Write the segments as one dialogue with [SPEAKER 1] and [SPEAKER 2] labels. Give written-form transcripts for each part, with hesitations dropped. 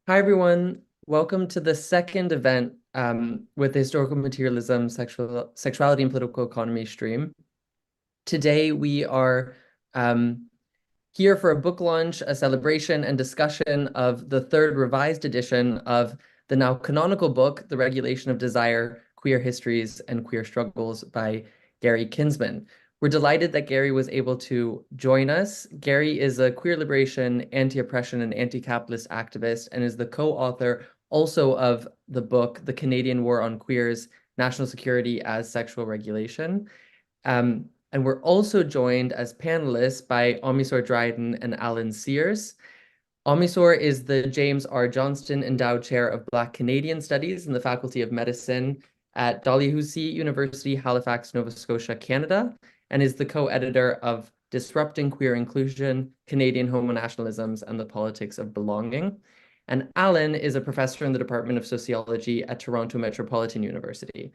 [SPEAKER 1] Hi, everyone. Welcome to the second event with the Historical Materialism, Sexuality and Political Economy stream. Today, we are here for a book launch, a celebration, and discussion of the third revised edition of the now canonical book, The Regulation of Desire, Queer Histories and Queer Struggles by Gary Kinsman. We're delighted that Gary was able to join us. Gary is a queer liberation, anti-oppression, and anti-capitalist activist, and is the co-author also of the book, The Canadian War on Queers, National Security as Sexual Regulation. And we're also joined as panelists by OmiSoore Dryden and Alan Sears. OmiSoore is the James R. Johnston Endowed Chair of Black Canadian Studies in the Faculty of Medicine at Dalhousie University, Halifax, Nova Scotia, Canada, and is the co-editor of Disrupting Queer Inclusion, Canadian Homonationalisms, and the Politics of Belonging. And Alan is a professor in the Department of Sociology at Toronto Metropolitan University.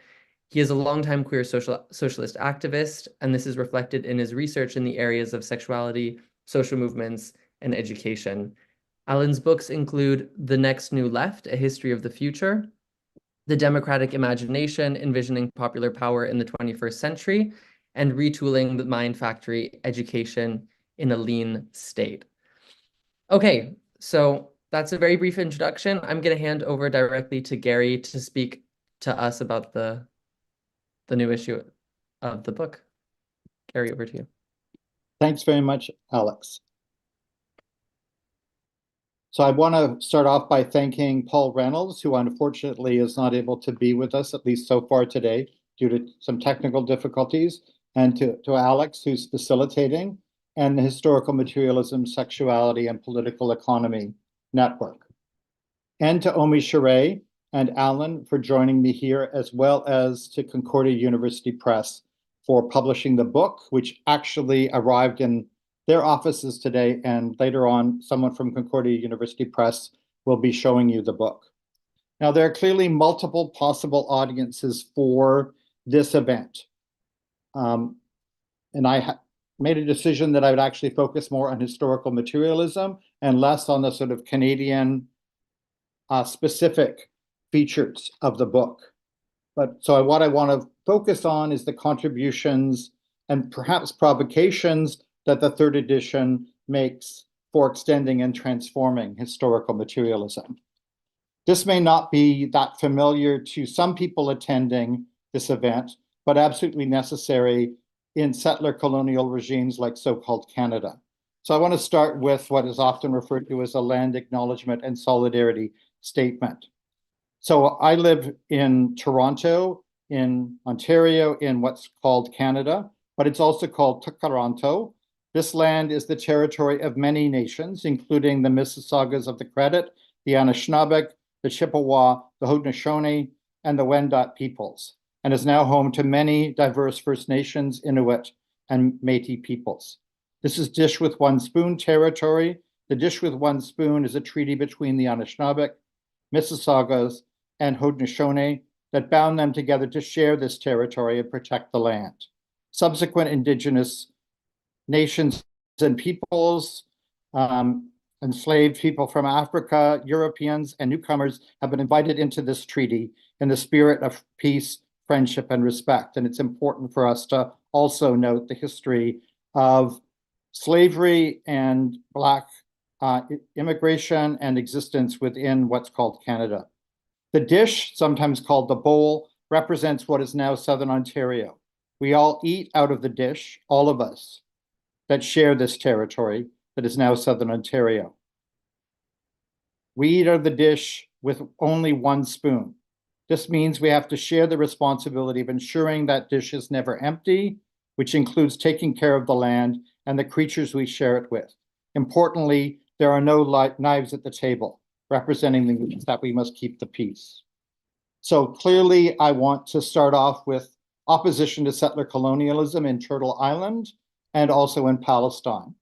[SPEAKER 1] He is a longtime queer socialist activist, and this is reflected in his research in the areas of sexuality, social movements, and education. Alan's books include The Next New Left, A History of the Future, The Democratic Imagination, Envisioning Popular Power in the 21st Century, and Retooling the Mind Factory, Education in a Lean State. Okay, so that's a very brief introduction. I'm going to hand over directly to Gary to speak to us about the new issue of the book. Gary, over to you.
[SPEAKER 2] Thanks very much, Alex. So I want to start off by thanking Paul Reynolds, who unfortunately is not able to be with us, at least so far today, due to some technical difficulties, and to Alex, who's facilitating, and the Historical Materialism, Sexuality, and Political Economy Network. And to OmiSoore and Alan for joining me here, as well as to Concordia University Press for publishing the book, which actually arrived in their offices today, and later on, someone from Concordia University Press will be showing you the book. Now, there are clearly multiple possible audiences for this event. And I made a decision that I would actually focus more on historical materialism and less on the sort of Canadian specific features of the book. But so what I want to focus on is the contributions and perhaps provocations that the third edition makes for extending and transforming historical materialism. This may not be that familiar to some people attending this event, but absolutely necessary in settler colonial regimes like so-called Canada. So I want to start with what is often referred to as a land acknowledgement and solidarity statement. So I live in Toronto, in Ontario, in what's called Canada, but it's also called Toronto. This land is the territory of many nations, including the Mississaugas of the Credit, the Anishinaabe, the Chippewa, the Haudenosaunee, and the Wendat peoples, and is now home to many diverse First Nations, Inuit, and Métis peoples. This is Dish with One Spoon territory. The Dish with One Spoon is a treaty between the Anishinaabe, Mississaugas, and Haudenosaunee that bound them together to share this territory and protect the land. Subsequent Indigenous nations and peoples, enslaved people from Africa, Europeans, and newcomers have been invited into this treaty in the spirit of peace, friendship, and respect. And it's important for us to also note the history of slavery and Black immigration and existence within what's called Canada. The dish, sometimes called the bowl, represents what is now Southern Ontario. We all eat out of the dish, all of us, that share this territory that is now Southern Ontario. We eat out of the dish with only one spoon. This means we have to share the responsibility of ensuring that dish is never empty, which includes taking care of the land and the creatures we share it with. Importantly, there are no knives at the table, representing the needs that we must keep the peace. So clearly, I want to start off with opposition to settler colonialism in Turtle Island and also in Palestine.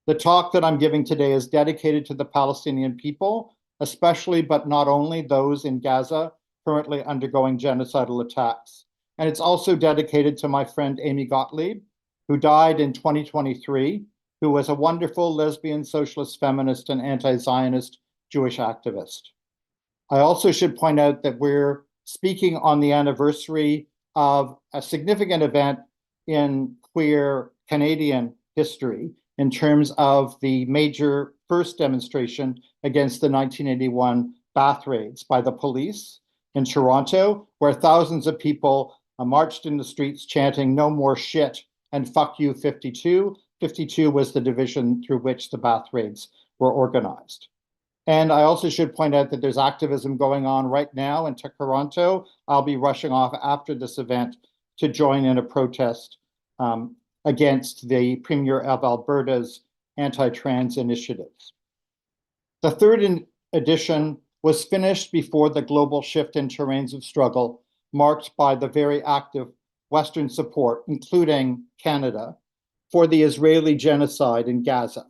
[SPEAKER 2] The talk that I'm giving today is dedicated to the Palestinian people, especially but not only those in Gaza currently undergoing genocidal attacks. And it's also dedicated to my friend Amy Gottlieb, who died in 2023, who was a wonderful lesbian, socialist, feminist, and anti-Zionist Jewish activist. I also should point out that we're speaking on the anniversary of a significant event in queer Canadian history in terms of the major first demonstration against the 1981 bath raids by the police in Toronto, where thousands of people marched in the streets chanting "No more shit" and "Fuck you 52." 52 was the division through which the bath raids were organized. And I also should point out that there's activism going on right now in Toronto. I'll be rushing off after this event to join in a protest against the Premier of Alberta's anti-trans initiatives. The third edition was finished before the global shift in terrains of struggle, marked by the very active Western support, including Canada, for the Israeli genocide in Gaza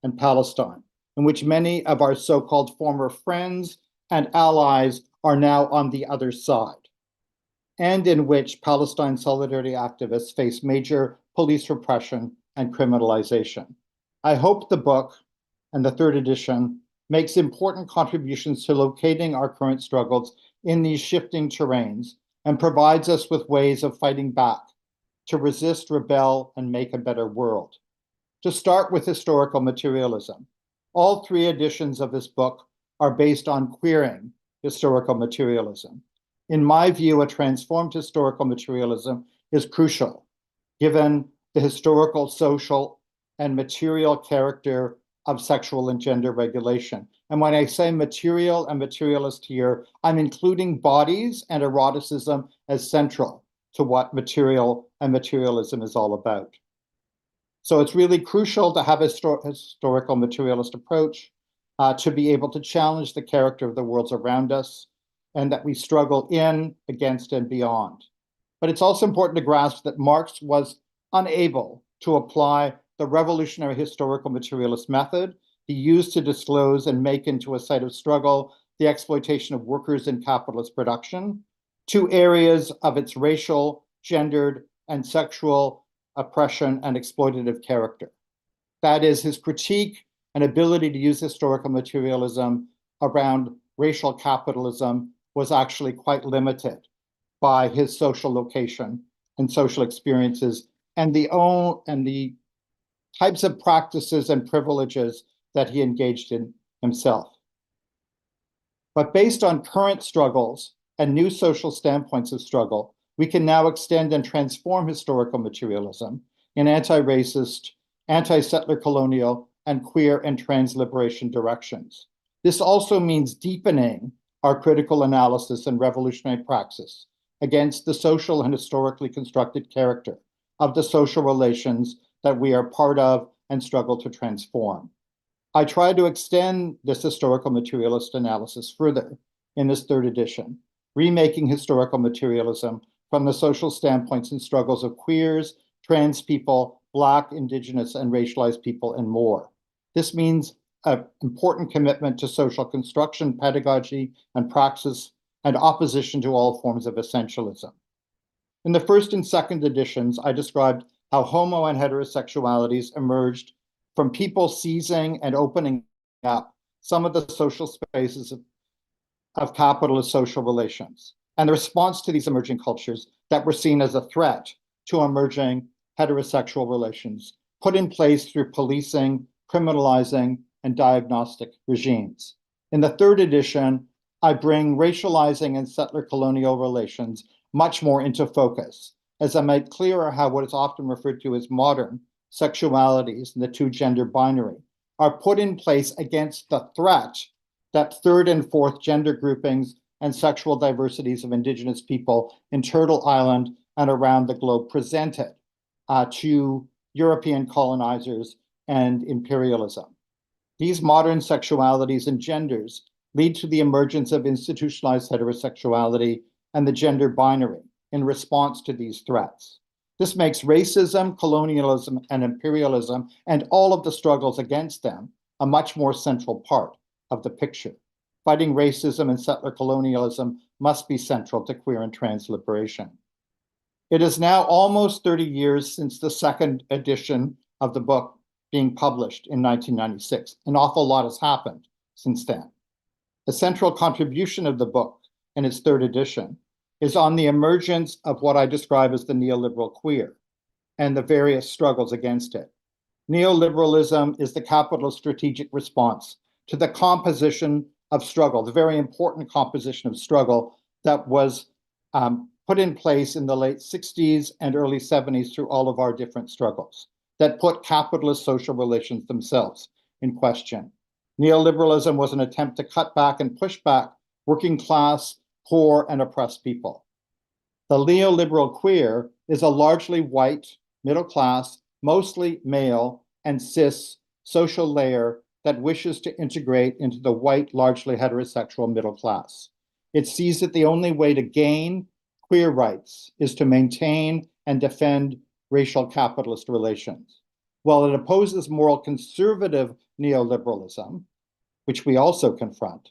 [SPEAKER 2] and Palestine, in which many of our so-called former friends and allies are now on the other side, and in which Palestine solidarity activists face major police repression and criminalization. I hope the book and the third edition makes important contributions to locating our current struggles in these shifting terrains and provides us with ways of fighting back to resist, rebel, and make a better world. To start with historical materialism, all three editions of this book are based on queering historical materialism. In my view, a transformed historical materialism is crucial, given the historical, social, and material character of sexual and gender regulation. And when I say material and materialist here, I'm including bodies and eroticism as central to what material and materialism is all about. So it's really crucial to have a historical materialist approach to be able to challenge the character of the worlds around us and that we struggle in, against, and beyond. But it's also important to grasp that Marx was unable to apply the revolutionary historical materialist method he used to disclose and make into a site of struggle the exploitation of workers in capitalist production to areas of its racial, gendered, and sexual oppression and exploitative character. That is, his critique and ability to use historical materialism around racial capitalism was actually quite limited by his social location and social experiences and the types of practices and privileges that he engaged in himself. But based on current struggles and new social standpoints of struggle, we can now extend and transform historical materialism in anti-racist, anti-settler colonial, and queer and trans liberation directions. This also means deepening our critical analysis and revolutionary praxis against the social and historically constructed character of the social relations that we are part of and struggle to transform. I try to extend this historical materialist analysis further in this third edition, remaking historical materialism from the social standpoints and struggles of queers, trans people, Black, Indigenous, and racialized people, and more. This means an important commitment to social construction, pedagogy, and praxis, and opposition to all forms of essentialism. In the first and second editions, I described how homo and heterosexualities emerged from people seizing and opening up some of the social spaces of capitalist social relations, and the response to these emerging cultures that were seen as a threat to emerging heterosexual relations, put in place through policing, criminalizing, and diagnostic regimes. In the third edition, I bring racializing and settler colonial relations much more into focus, as I make clearer how what is often referred to as modern sexualities and the two gender binary are put in place against the threat that third and fourth gender groupings and sexual diversities of Indigenous people in Turtle Island and around the globe presented to European colonizers and imperialism. These modern sexualities and genders lead to the emergence of institutionalized heterosexuality and the gender binary in response to these threats. This makes racism, colonialism, and imperialism, and all of the struggles against them, a much more central part of the picture. Fighting racism and settler colonialism must be central to queer and trans liberation. It is now almost 30 years since the second edition of the book being published in 1996. An awful lot has happened since then. A central contribution of the book in its third edition is on the emergence of what I describe as the neoliberal queer and the various struggles against it. Neoliberalism is the capitalist strategic response to the composition of struggle, the very important composition of struggle that was put in place in the late 60s and early 70s through all of our different struggles that put capitalist social relations themselves in question. Neoliberalism was an attempt to cut back and push back working class, poor, and oppressed people. The neoliberal queer is a largely white, middle class, mostly male, and cis social layer that wishes to integrate into the white, largely heterosexual middle class. It sees that the only way to gain queer rights is to maintain and defend racial capitalist relations. While it opposes moral conservative neoliberalism, which we also confront,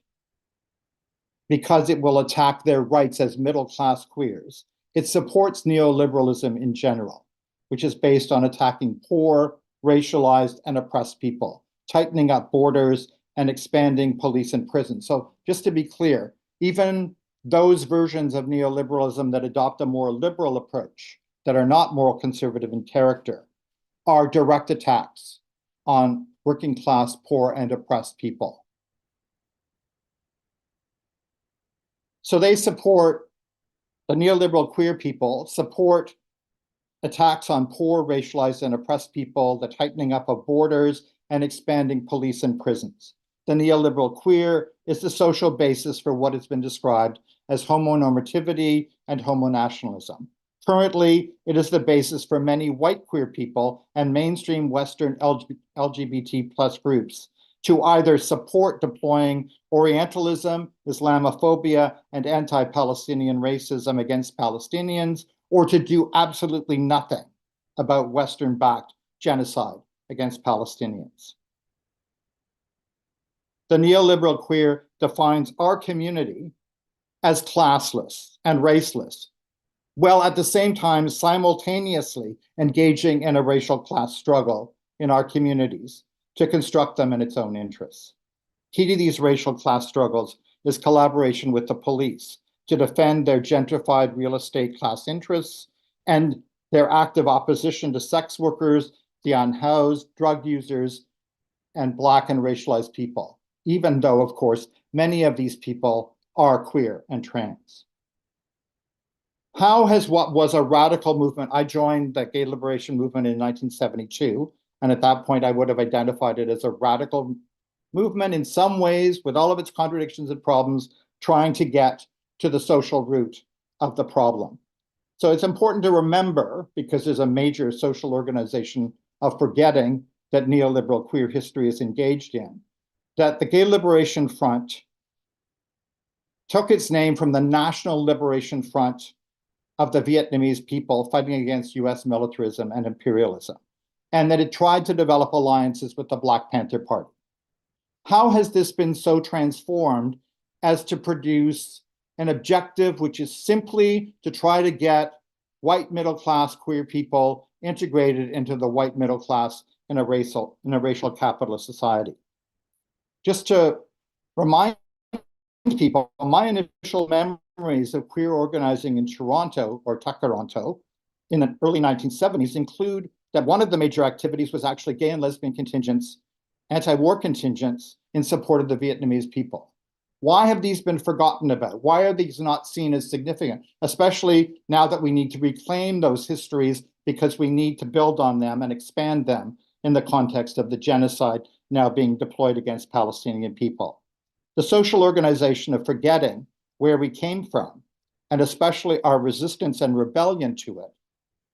[SPEAKER 2] because it will attack their rights as middle-class queers, it supports neoliberalism in general, which is based on attacking poor, racialized, and oppressed people, tightening up borders, and expanding police and prisons. So just to be clear, even those versions of neoliberalism that adopt a more liberal approach, that are not moral conservative in character, are direct attacks on working class, poor, and oppressed people. So they support, the neoliberal queer people support attacks on poor, racialized, and oppressed people, the tightening up of borders, and expanding police and prisons. The neoliberal queer is the social basis for what has been described as homonormativity and homonationalism. Currently, it is the basis for many white queer people and mainstream Western LGBT plus groups to either support deploying Orientalism, Islamophobia, and anti-Palestinian racism against Palestinians, or to do absolutely nothing about Western-backed genocide against Palestinians. The neoliberal queer defines our community as classless and raceless, while at the same time simultaneously engaging in a racial class struggle in our communities to construct them in its own interests. Key to these racial class struggles is collaboration with the police to defend their gentrified real estate class interests and their active opposition to sex workers, the unhoused, drug users, and Black and racialized people, even though, of course, many of these people are queer and trans. How has what was a radical movement, I joined the gay liberation movement in 1972, and at that point I would have identified it as a radical movement in some ways, with all of its contradictions and problems, trying to get to the social root of the problem. So it's important to remember, because there's a major social organization of forgetting that neoliberal queer history is engaged in, that the Gay Liberation Front took its name from the National Liberation Front of the Vietnamese people fighting against US militarism and imperialism, and that it tried to develop alliances with the Black Panther Party. How has this been so transformed as to produce an objective which is simply to try to get white middle class queer people integrated into the white middle class in a racial capitalist society? Just to remind people, my initial memories of queer organizing in Toronto, or Toronto, in the early 1970s include that one of the major activities was actually gay and lesbian contingents, anti-war contingents in support of the Vietnamese people. Why have these been forgotten about? Why are these not seen as significant, especially now that we need to reclaim those histories because we need to build on them and expand them in the context of the genocide now being deployed against Palestinian people? The social organization of forgetting where we came from, and especially our resistance and rebellion to it,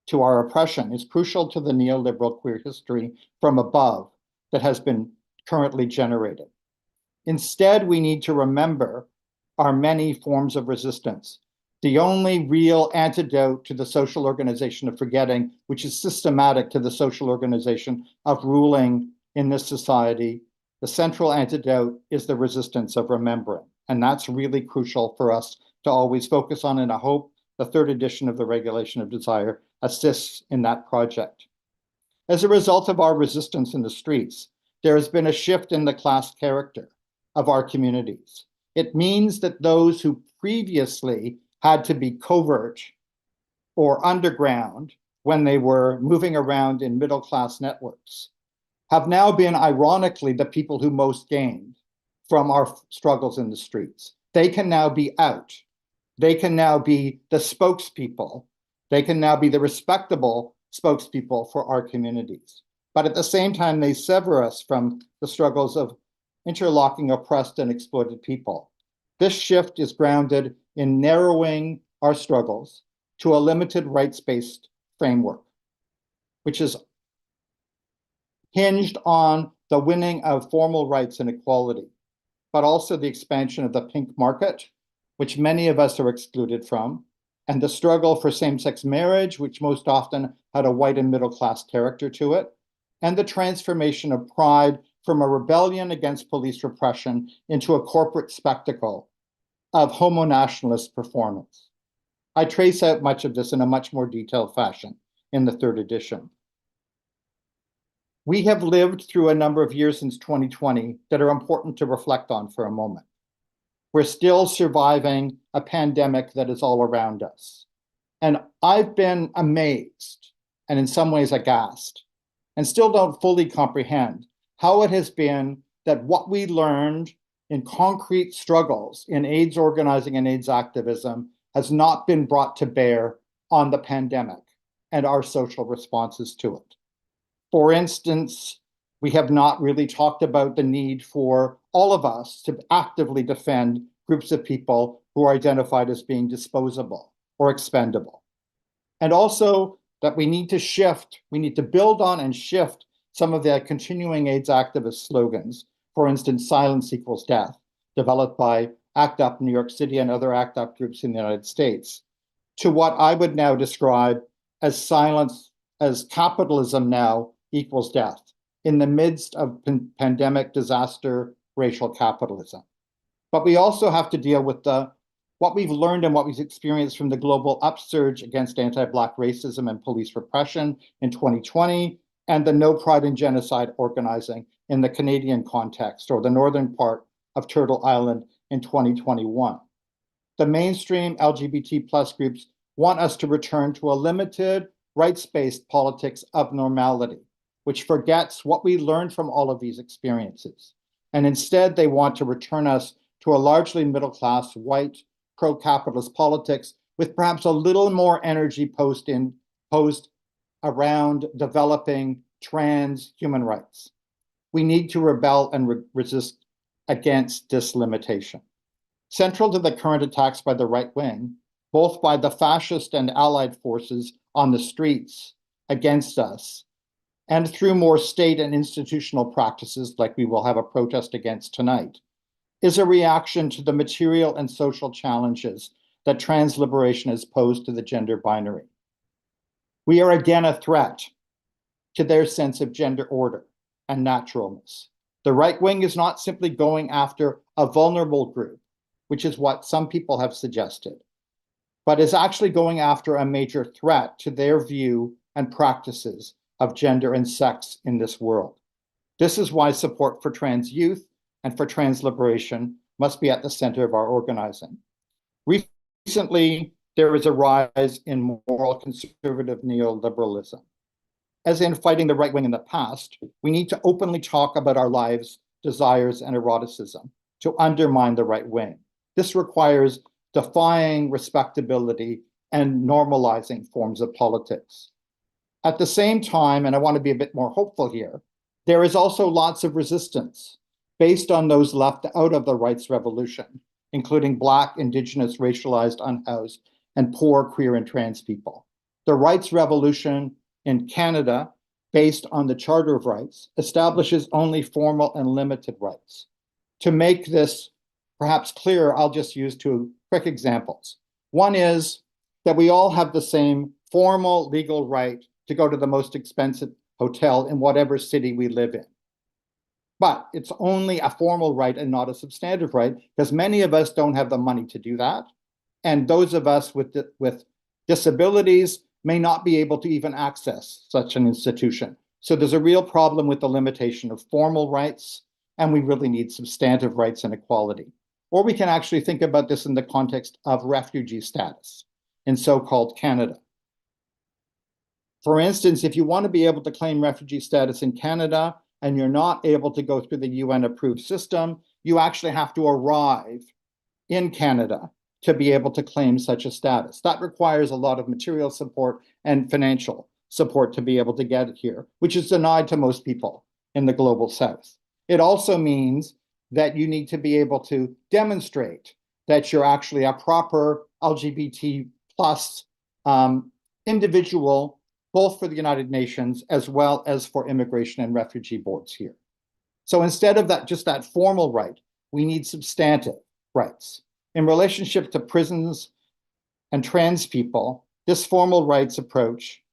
[SPEAKER 2] to our oppression, is crucial to the neoliberal queer history from above that has been currently generated. Instead, we need to remember our many forms of resistance. The only real antidote to the social organization of forgetting, which is systematic to the social organization of ruling in this society, the central antidote is the resistance of remembering. And that's really crucial for us to always focus on, and I hope the third edition of the Regulation of Desire assists in that project. As a result of our resistance in the streets, there has been a shift in the class character of our communities. It means that those who previously had to be covert or underground when they were moving around in middle-class networks have now been, ironically, the people who most gained from our struggles in the streets. They can now be out. They can now be the spokespeople. They can now be the respectable spokespeople for our communities. But at the same time, they sever us from the struggles of interlocking oppressed and exploited people. This shift is grounded in narrowing our struggles to a limited rights-based framework, which is hinged on the winning of formal rights and equality, but also the expansion of the pink market, which many of us are excluded from, and the struggle for same-sex marriage, which most often had a white and middle-class character to it, and the transformation of pride from a rebellion against police repression into a corporate spectacle of homonationalist performance. I trace out much of this in a much more detailed fashion in the third edition. We have lived through a number of years since 2020 that are important to reflect on for a moment. We're still surviving a pandemic that is all around us. And I've been amazed, and in some ways aghast, and still don't fully comprehend how it has been that what we learned in concrete struggles in AIDS organizing and AIDS activism has not been brought to bear on the pandemic and our social responses to it. For instance, we have not really talked about the need for all of us to actively defend groups of people who are identified as being disposable or expendable. And also that we need to build on and shift some of the continuing AIDS activist slogans. For instance, silence equals death, developed by ACT UP New York City and other ACT UP groups in the United States, to what I would now describe as capitalism now equals death in the midst of pandemic disaster, racial capitalism. But we also have to deal with what we've learned and what we've experienced from the global upsurge against anti-Black racism and police repression in 2020, and the No Pride in Genocide organizing in the Canadian context, or the northern part of Turtle Island in 2021. The mainstream LGBT plus groups want us to return to a limited, rights-based politics of normality, which forgets what we learned from all of these experiences. And instead, they want to return us to a largely middle-class, white, pro-capitalist politics with perhaps a little more energy posed around developing trans human rights. We need to rebel and resist against this limitation. Central to the current attacks by the right wing, both by the fascist and allied forces on the streets against us, and through more state and institutional practices like we will have a protest against tonight, is a reaction to the material and social challenges that trans liberation has posed to the gender binary. We are again a threat to their sense of gender order and naturalness. The right wing is not simply going after a vulnerable group, which is what some people have suggested, but is actually going after a major threat to their view and practices of gender and sex in this world. This is why support for trans youth and for trans liberation must be at the center of our organizing. Recently, there is a rise in moral conservative neoliberalism. As in fighting the right wing in the past, we need to openly talk about our lives, desires, and eroticism to undermine the right wing. This requires defying respectability and normalizing forms of politics. At the same time, and I want to be a bit more hopeful here, there is also lots of resistance based on those left out of the rights revolution, including Black, Indigenous, racialized, unhoused, and poor queer and trans people. The rights revolution in Canada, based on the Charter of Rights, establishes only formal and limited rights. To make this perhaps clearer, I'll just use two quick examples. One is that we all have the same formal legal right to go to the most expensive hotel in whatever city we live in. But it's only a formal right and not a substantive right, because many of us don't have the money to do that. And those of us with disabilities may not be able to even access such an institution. So there's a real problem with the limitation of formal rights, and we really need substantive rights and equality. Or we can actually think about this in the context of refugee status in so-called Canada. For instance, if you want to be able to claim refugee status in Canada and you're not able to go through the UN-approved system, you actually have to arrive in Canada to be able to claim such a status. That requires a lot of material support and financial support to be able to get it here, which is denied to most people in the global south. It also means that you need to be able to demonstrate that you're actually a proper LGBT plus individual, both for the United Nations as well as for immigration and refugee boards here. So instead of that, just that formal right, we need substantive rights. In relationship to prisons and trans people, this formal rights approach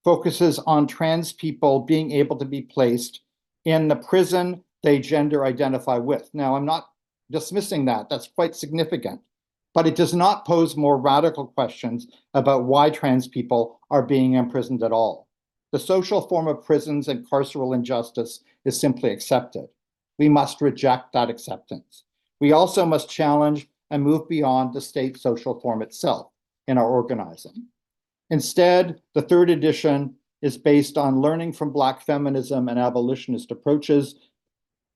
[SPEAKER 2] focuses on trans people being able to be placed in the prison they gender identify with. Now, I'm not dismissing that. That's quite significant. But it does not pose more radical questions about why trans people are being imprisoned at all. The social form of prisons and carceral injustice is simply accepted. We must reject that acceptance. We also must challenge and move beyond the state social form itself in our organizing. Instead, the third edition is based on learning from Black feminism and abolitionist approaches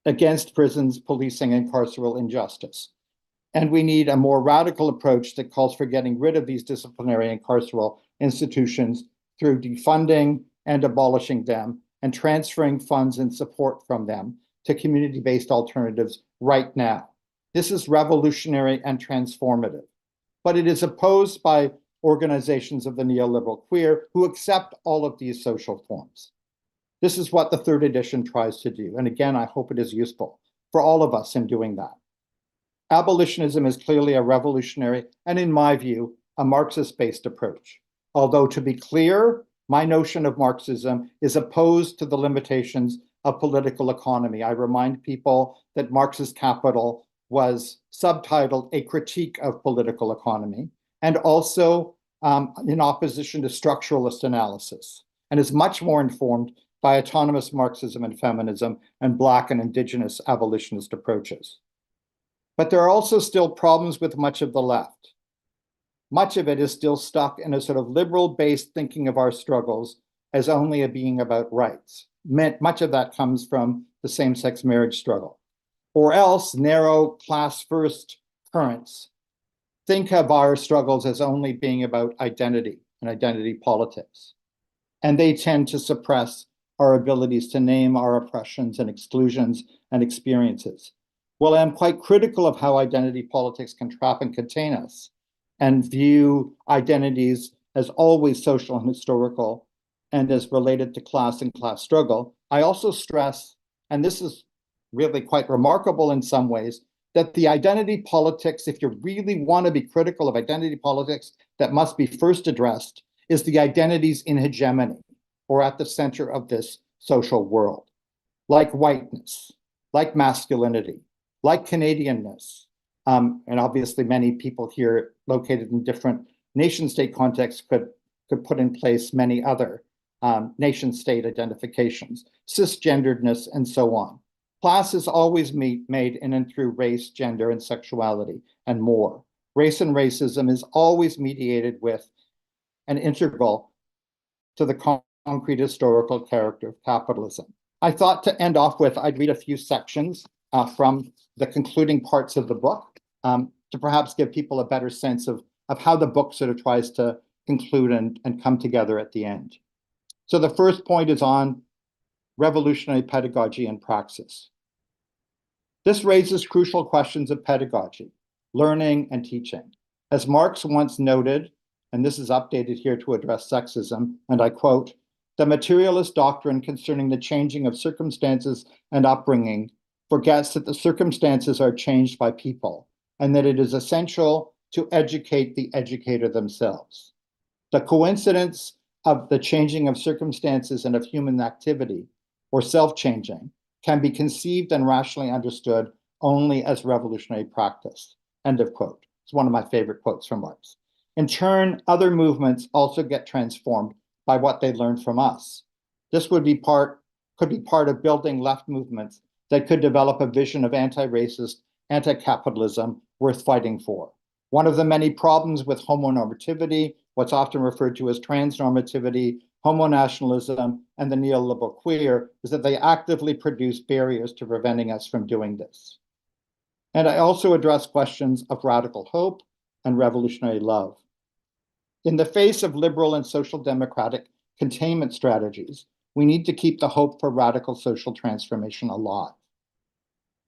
[SPEAKER 2] against prisons, policing, and carceral injustice. And we need a more radical approach that calls for getting rid of these disciplinary and carceral institutions through defunding and abolishing them and transferring funds and support from them to community-based alternatives right now. This is revolutionary and transformative, but it is opposed by organizations of the neoliberal queer who accept all of these social forms. This is what the third edition tries to do. And again, I hope it is useful for all of us in doing that. Abolitionism is clearly a revolutionary and, in my view, a Marxist-based approach. Although, to be clear, my notion of Marxism is opposed to the limitations of political economy. I remind people that Marx's Capital was subtitled A Critique of Political Economy, and also in opposition to structuralist analysis, and is much more informed by autonomous Marxism and feminism and Black and Indigenous abolitionist approaches. But there are also still problems with much of the left. Much of it is still stuck in a sort of liberal-based thinking of our struggles as only a being about rights. Much of that comes from the same-sex marriage struggle. Or else narrow class-first currents think of our struggles as only being about identity and identity politics. And they tend to suppress our abilities to name our oppressions and exclusions and experiences. Well, I'm quite critical of how identity politics can trap and contain us and view identities as always social and historical and as related to class and class struggle. I also stress, and this is really quite remarkable in some ways, that the identity politics, if you really want to be critical of identity politics, that must be first addressed is the identities in hegemony or at the center of this social world, like whiteness, like masculinity, like Canadianness, and obviously many people here located in different nation-state contexts could put in place many other nation-state identifications, cisgenderedness, and so on. Class is always made in and through race, gender, and sexuality, and more. Race and racism is always mediated with and integral to the concrete historical character of capitalism. I thought to end off with, I'd read a few sections from the concluding parts of the book to perhaps give people a better sense of how the book sort of tries to conclude and come together at the end. So the first point is on revolutionary pedagogy and praxis. This raises crucial questions of pedagogy, learning, and teaching. As Marx once noted, and this is updated here to address sexism, and I quote, "The materialist doctrine concerning the changing of circumstances and upbringing forgets that the circumstances are changed by people, and that it is essential to educate the educator themselves. The coincidence of the changing of circumstances and of human activity, or self-changing, can be conceived and rationally understood only as revolutionary practice." End of quote. It's one of my favorite quotes from Marx. In turn, other movements also get transformed by what they learn from us. This could be part of building left movements that could develop a vision of anti-racist, anti-capitalism, worth fighting for. One of the many problems with homonormativity, what's often referred to as transnormativity, homonationalism, and the neoliberal queer, is that they actively produce barriers to preventing us from doing this. And I also address questions of radical hope and revolutionary love. In the face of liberal and social democratic containment strategies, we need to keep the hope for radical social transformation alive.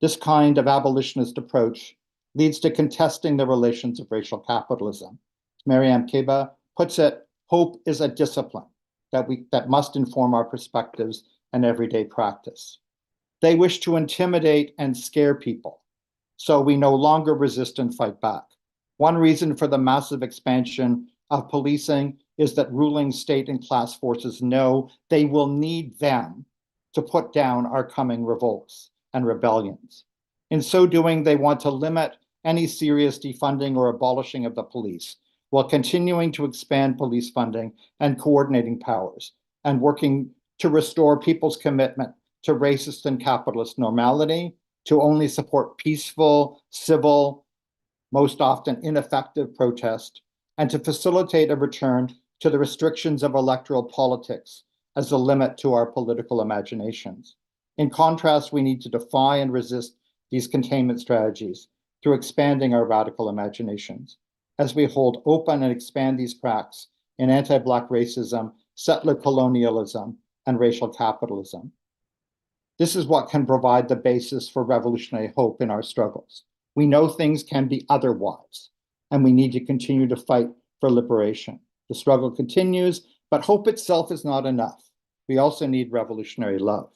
[SPEAKER 2] This kind of abolitionist approach leads to contesting the relations of racial capitalism. Mariam Keba puts it, hope is a discipline that must inform our perspectives and everyday practice. They wish to intimidate and scare people, so we no longer resist and fight back. One reason for the massive expansion of policing is that ruling state and class forces know they will need them to put down our coming revolts and rebellions. In so doing, they want to limit any serious defunding or abolishing of the police, while continuing to expand police funding and coordinating powers, and working to restore people's commitment to racist and capitalist normality, to only support peaceful, civil, most often ineffective protest, and to facilitate a return to the restrictions of electoral politics as a limit to our political imaginations. In contrast, we need to defy and resist these containment strategies through expanding our radical imaginations, as we hold open and expand these cracks in anti-Black racism, settler colonialism, and racial capitalism. This is what can provide the basis for revolutionary hope in our struggles. We know things can be otherwise, and we need to continue to fight for liberation. The struggle continues, but hope itself is not enough. We also need revolutionary love.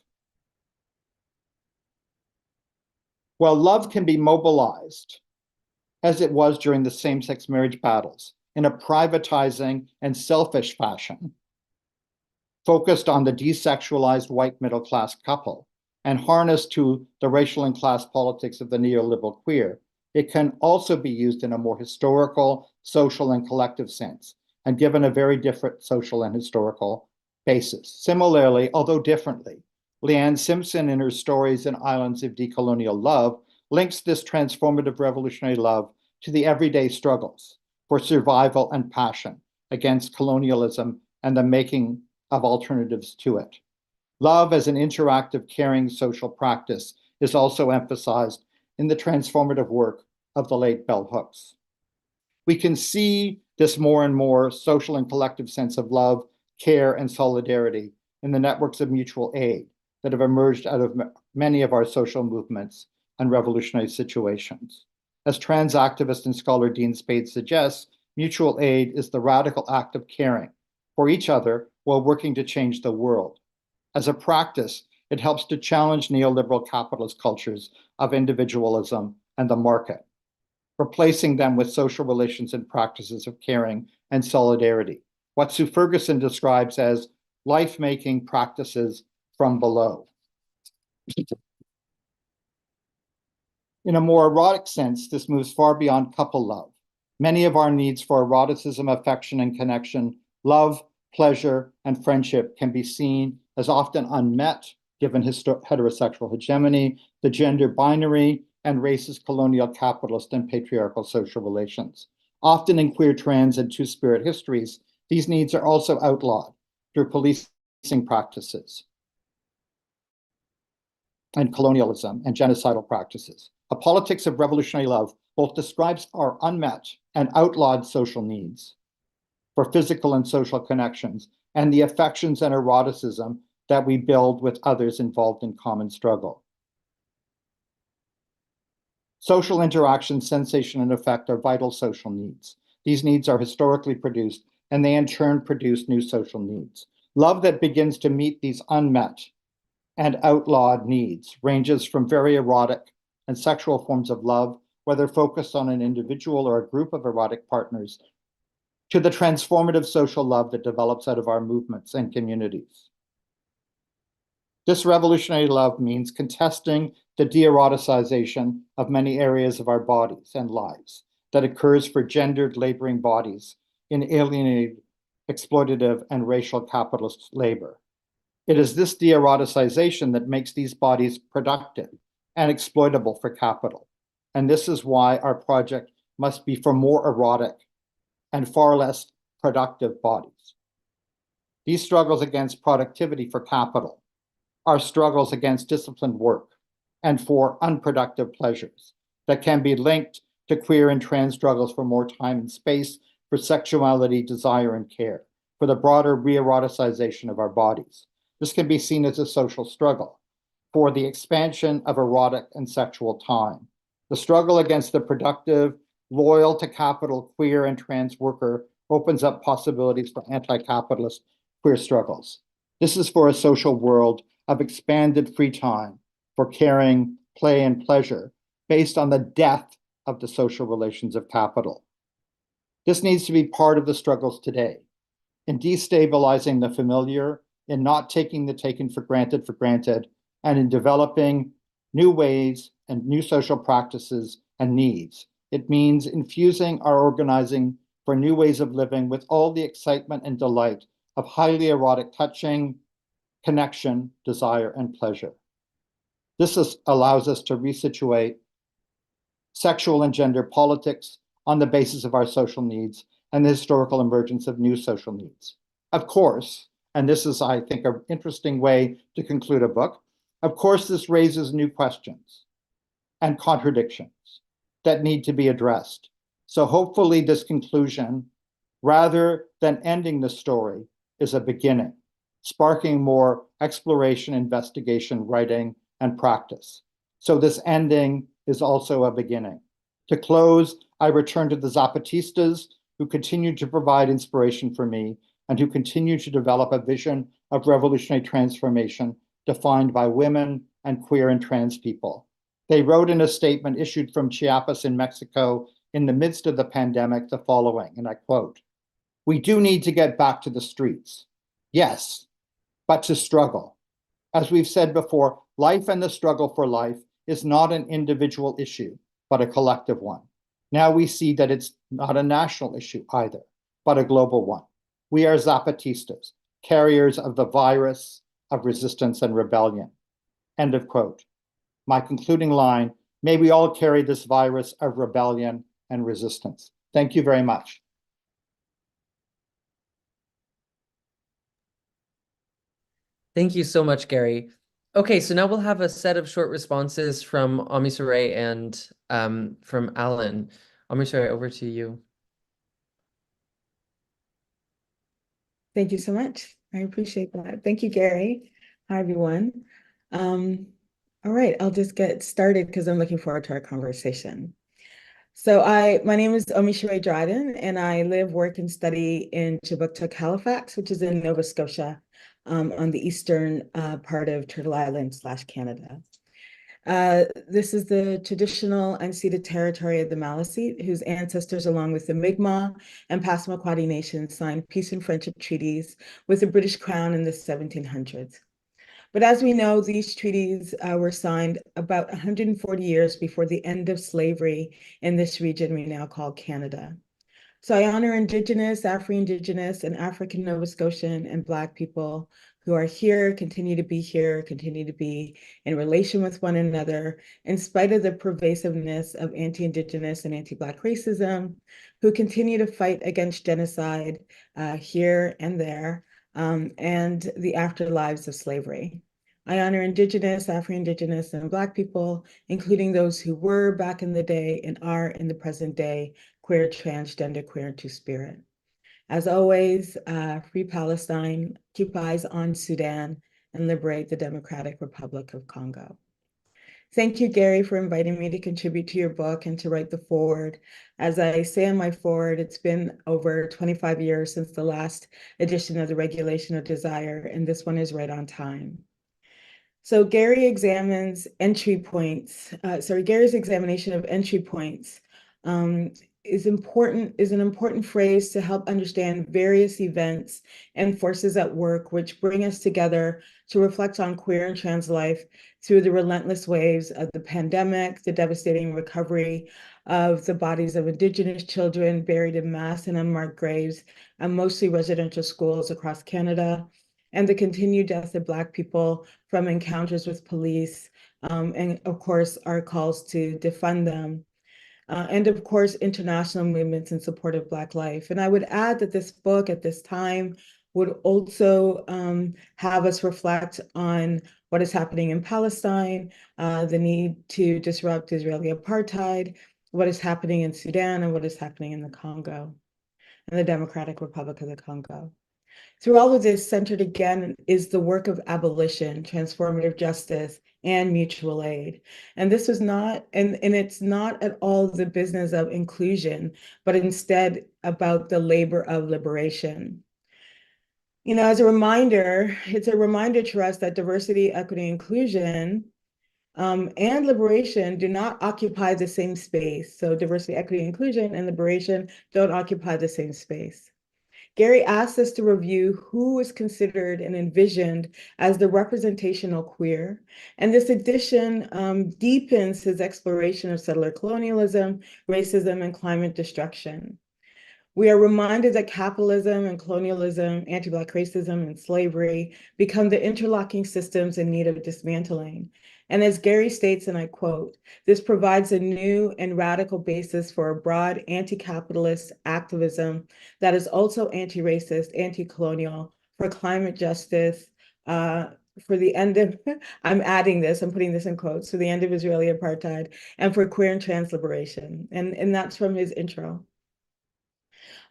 [SPEAKER 2] Well, love can be mobilized, as it was during the same-sex marriage battles, in a privatizing and selfish fashion, focused on the desexualized white middle-class couple, and harnessed to the racial and class politics of the neoliberal queer. It can also be used in a more historical, social, and collective sense, and given a very different social and historical basis. Similarly, although differently, Leanne Simpson, in her Stories and Islands of Decolonial Love, links this transformative revolutionary love to the everyday struggles for survival and passion against colonialism and the making of alternatives to it. Love as an interactive, caring social practice is also emphasized in the transformative work of the late Bell Hooks. We can see this more and more social and collective sense of love, care, and solidarity in the networks of mutual aid that have emerged out of many of our social movements and revolutionary situations. As trans activist and scholar Dean Spade suggests, mutual aid is the radical act of caring for each other while working to change the world. As a practice, it helps to challenge neoliberal capitalist cultures of individualism and the market, replacing them with social relations and practices of caring and solidarity, what Sue Ferguson describes as life-making practices from below. In a more erotic sense, this moves far beyond couple love. Many of our needs for eroticism, affection, and connection, love, pleasure, and friendship can be seen as often unmet given heterosexual hegemony, the gender binary, and racist colonial capitalist and patriarchal social relations. Often in queer, trans, and two-spirit histories, these needs are also outlawed through policing practices and colonialism and genocidal practices. A politics of revolutionary love both describes our unmet and outlawed social needs for physical and social connections and the affections and eroticism that we build with others involved in common struggle. Social interaction, sensation, and effect are vital social needs. These needs are historically produced, and they in turn produce new social needs. Love that begins to meet these unmet and outlawed needs ranges from very erotic and sexual forms of love, whether focused on an individual or a group of erotic partners, to the transformative social love that develops out of our movements and communities. This revolutionary love means contesting the de-eroticization of many areas of our bodies and lives that occurs for gendered laboring bodies in alienated, exploitative, and racial capitalist labor. It is this de-eroticization that makes these bodies productive and exploitable for capital. and this is why our project must be for more erotic and far less productive bodies. These struggles against productivity for capital are struggles against disciplined work and for unproductive pleasures that can be linked to queer and trans struggles for more time and space, for sexuality, desire, and care, for the broader re-eroticization of our bodies. This can be seen as a social struggle for the expansion of erotic and sexual time. The struggle against the productive, loyal to capital, queer and trans worker opens up possibilities for anti-capitalist queer struggles. This is for a social world of expanded free time for caring, play, and pleasure based on the death of the social relations of capital. This needs to be part of the struggles today, in destabilizing the familiar, in not taking the taken for granted, and in developing new ways and new social practices and needs. It means infusing our organizing for new ways of living with all the excitement and delight of highly erotic touching, connection, desire, and pleasure. This allows us to resituate sexual and gender politics on the basis of our social needs and the historical emergence of new social needs. Of course, and this is, I think, an interesting way to conclude a book, of course, this raises new questions and contradictions that need to be addressed. So hopefully this conclusion, rather than ending the story, is a beginning, sparking more exploration, investigation, writing, and practice. So this ending is also a beginning. To close, I return to the Zapatistas, who continue to provide inspiration for me and who continue to develop a vision of revolutionary transformation defined by women and queer and trans people. They wrote in a statement issued from Chiapas in Mexico in the midst of the pandemic the following, and I quote, "We do need to get back to the streets. Yes, but to struggle. As we've said before, life and the struggle for life is not an individual issue, but a collective one. Now we see that it's not a national issue either, but a global one. We are Zapatistas, carriers of the virus of resistance and rebellion." End of quote. My concluding line, may we all carry this virus of rebellion and resistance. Thank you very much.
[SPEAKER 1] Thank you so much, Gary. Okay, so now we'll have a set of short responses from OmiSoore and from Alan. OmiSoore, over to you.
[SPEAKER 3] Thank you so much. I appreciate that. Thank you, Gary. Hi, everyone. All right, I'll just get started because I'm looking forward to our conversation. So my name is OmiSoore Dryden, and I live, work, and study in Chibuktuk, Halifax, which is in Nova Scotia, on the eastern part of Turtle Island / Canada. This is the traditional unceded territory of the Maliseet, whose ancestors, along with the Mi'kmaq and Passamaquoddy nations, signed peace and friendship treaties with the British Crown in the 1700s. But as we know, these treaties were signed about 140 years before the end of slavery in this region we now call Canada. So I honor Indigenous, Afro-Indigenous, and African Nova Scotian and Black people who are here, continue to be in relation with one another, in spite of the pervasiveness of anti-Indigenous and anti-Black racism, who continue to fight against genocide here and there, and the afterlives of slavery. I honor Indigenous, Afro-Indigenous, and Black people, including those who were back in the day and are in the present day queer, transgender, queer, and two-spirit. As always, free Palestine, keep eyes on Sudan, and liberate the Democratic Republic of Congo. Thank you, Gary, for inviting me to contribute to your book and to write the foreword. As I say in my foreword, it's been over 25 years since the last edition of the Regulation of Desire, and this one is right on time. So Gary examines entry points. Gary's examination of entry points is an important phrase to help understand various events and forces at work which bring us together to reflect on queer and trans life through the relentless waves of the pandemic, the devastating recovery of the bodies of Indigenous children buried in mass and unmarked graves, and mostly residential schools across Canada, and the continued death of Black people from encounters with police, and of course, our calls to defund them. And of course, international movements in support of Black life. And I would add that this book at this time would also have us reflect on what is happening in Palestine, the need to disrupt Israeli apartheid, what is happening in Sudan, and what is happening in the Congo, in the Democratic Republic of the Congo. Through all of this, centered again is the work of abolition, transformative justice, and mutual aid. And this was not, and it's not at all the business of inclusion, but instead about the labor of liberation. You know, as a reminder, it's a reminder to us that diversity, equity, inclusion, and liberation do not occupy the same space. So diversity, equity, inclusion, and liberation don't occupy the same space. Gary asked us to review who is considered and envisioned as the representational queer. And this edition deepens his exploration of settler colonialism, racism, and climate destruction. We are reminded that capitalism and colonialism, anti-Black racism, and slavery become the interlocking systems in need of dismantling. And as Gary states, and I quote, "This provides a new and radical basis for a broad anti-capitalist activism that is also anti-racist, anti-colonial, for climate justice, for the end of," I'm adding this, I'm putting this in quotes, "for the end of Israeli apartheid, and for queer and trans liberation." And that's from his intro.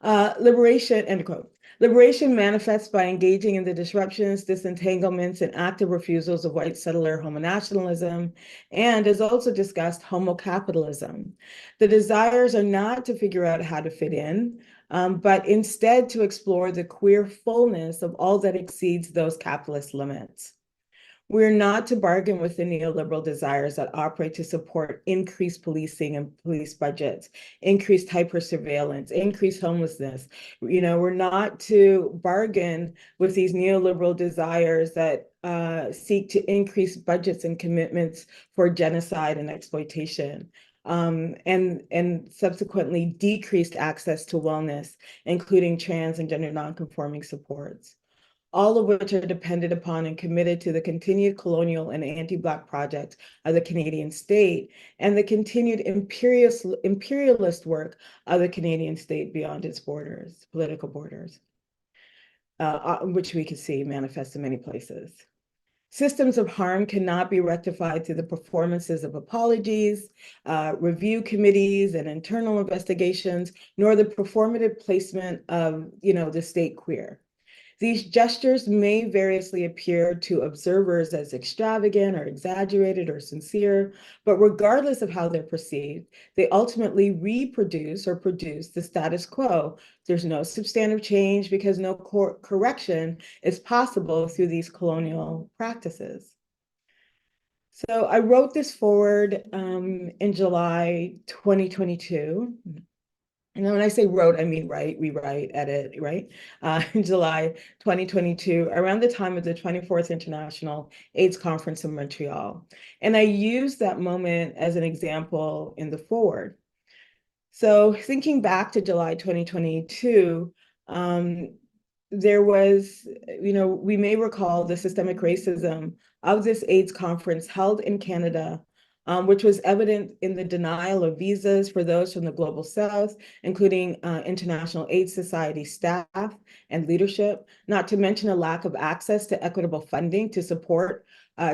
[SPEAKER 3] Liberation, end quote. Liberation manifests by engaging in the disruptions, disentanglements, and active refusals of white settler homonationalism, and as also discussed, homo-capitalism. The desires are not to figure out how to fit in, but instead to explore the queer fullness of all that exceeds those capitalist limits. We're not to bargain with the neoliberal desires that operate to support increased policing and police budgets, increased hyper-surveillance, increased homelessness. You know, we're not to bargain with these neoliberal desires that seek to increase budgets and commitments for genocide and exploitation. And subsequently decreased access to wellness, including trans and gender nonconforming supports, all of which are dependent upon and committed to the continued colonial and anti-Black project of the Canadian state and the continued imperialist work of the Canadian state beyond its borders, political borders, which we can see manifest in many places. Systems of harm cannot be rectified through the performances of apologies, review committees, and internal investigations, nor the performative placement of, the state queer. These gestures may variously appear to observers as extravagant or exaggerated or sincere, but regardless of how they're perceived, they ultimately reproduce or produce the status quo. There's no substantive change because no correction is possible through these colonial practices. So I wrote this forward in July 2022. And when I say wrote, I mean write, rewrite, edit, right? In July 2022, around the time of the 24th International AIDS Conference in Montreal. And I used that moment as an example in the forward. So thinking back to July 2022, there was, we may recall the systemic racism of this AIDS conference held in Canada, which was evident in the denial of visas for those from the Global South, including International AIDS Society staff and leadership, not to mention a lack of access to equitable funding to support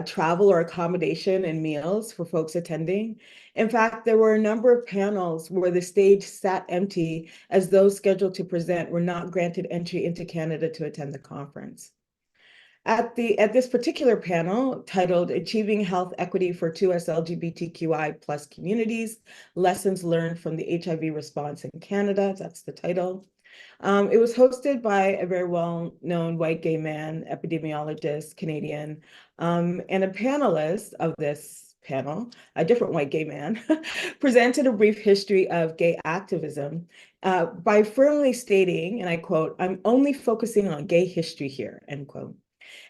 [SPEAKER 3] travel or accommodation and meals for folks attending. In fact, there were a number of panels where the stage sat empty as those scheduled to present were not granted entry into Canada to attend the conference. At this particular panel, titled "Achieving Health Equity for 2S LGBTQI+ Communities, Lessons Learned from the HIV Response in Canada," that's the title. It was hosted by a very well-known white gay man, epidemiologist, Canadian, and a panelist of this panel, a different white gay man, presented a brief history of gay activism by firmly stating, and I quote, "I'm only focusing on gay history here," end quote,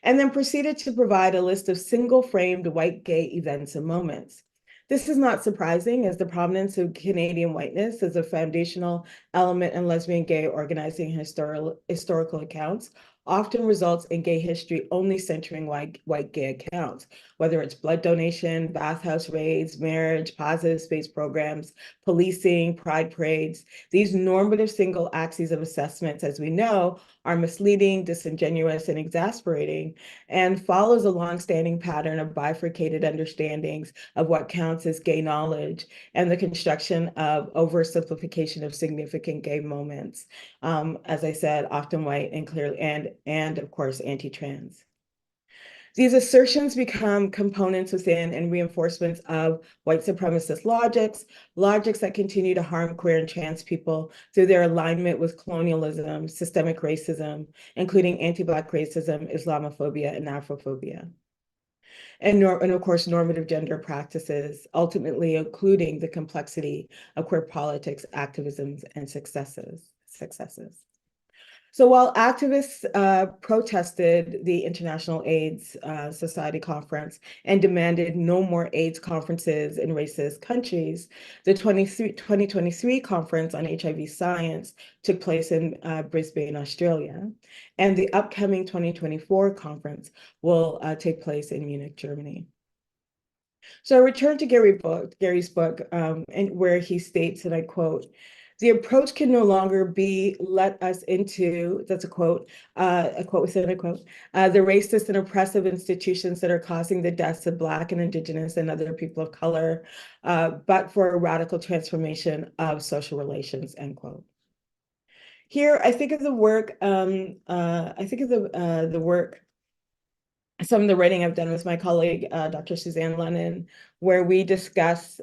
[SPEAKER 3] and then proceeded to provide a list of single-framed white gay events and moments. This is not surprising, as the prominence of Canadian whiteness as a foundational element in lesbian, gay organizing historical accounts often results in gay history only centering white gay accounts, whether it's blood donation, bathhouse raids, marriage, positive space programs, policing, pride parades. These normative single axes of assessments, as we know, are misleading, disingenuous, and exasperating, and follows a longstanding pattern of bifurcated understandings of what counts as gay knowledge and the construction of oversimplification of significant gay moments. As I said, often white and clearly, and of course, anti-trans. These assertions become components within and reinforcements of white supremacist logics that continue to harm queer and trans people through their alignment with colonialism, systemic racism, including anti-Black racism, Islamophobia, and Afrophobia. And of course, normative gender practices, ultimately including the complexity of queer politics, activisms, and successes. So while activists protested the International AIDS Society conference and demanded no more AIDS conferences in racist countries, the 2023 conference on HIV science took place in Brisbane, Australia, and the upcoming 2024 conference will take place in Munich, Germany. So I return to Gary's book, and where he states, and I quote, "The approach can no longer be let us into," that's a quote within a quote, "the racist and oppressive institutions that are causing the deaths of Black and Indigenous and other people of color, but for a radical transformation of social relations," end quote. Here, I think of the work, some of the writing I've done with my colleague, Dr. Suzanne Lennon, where we discuss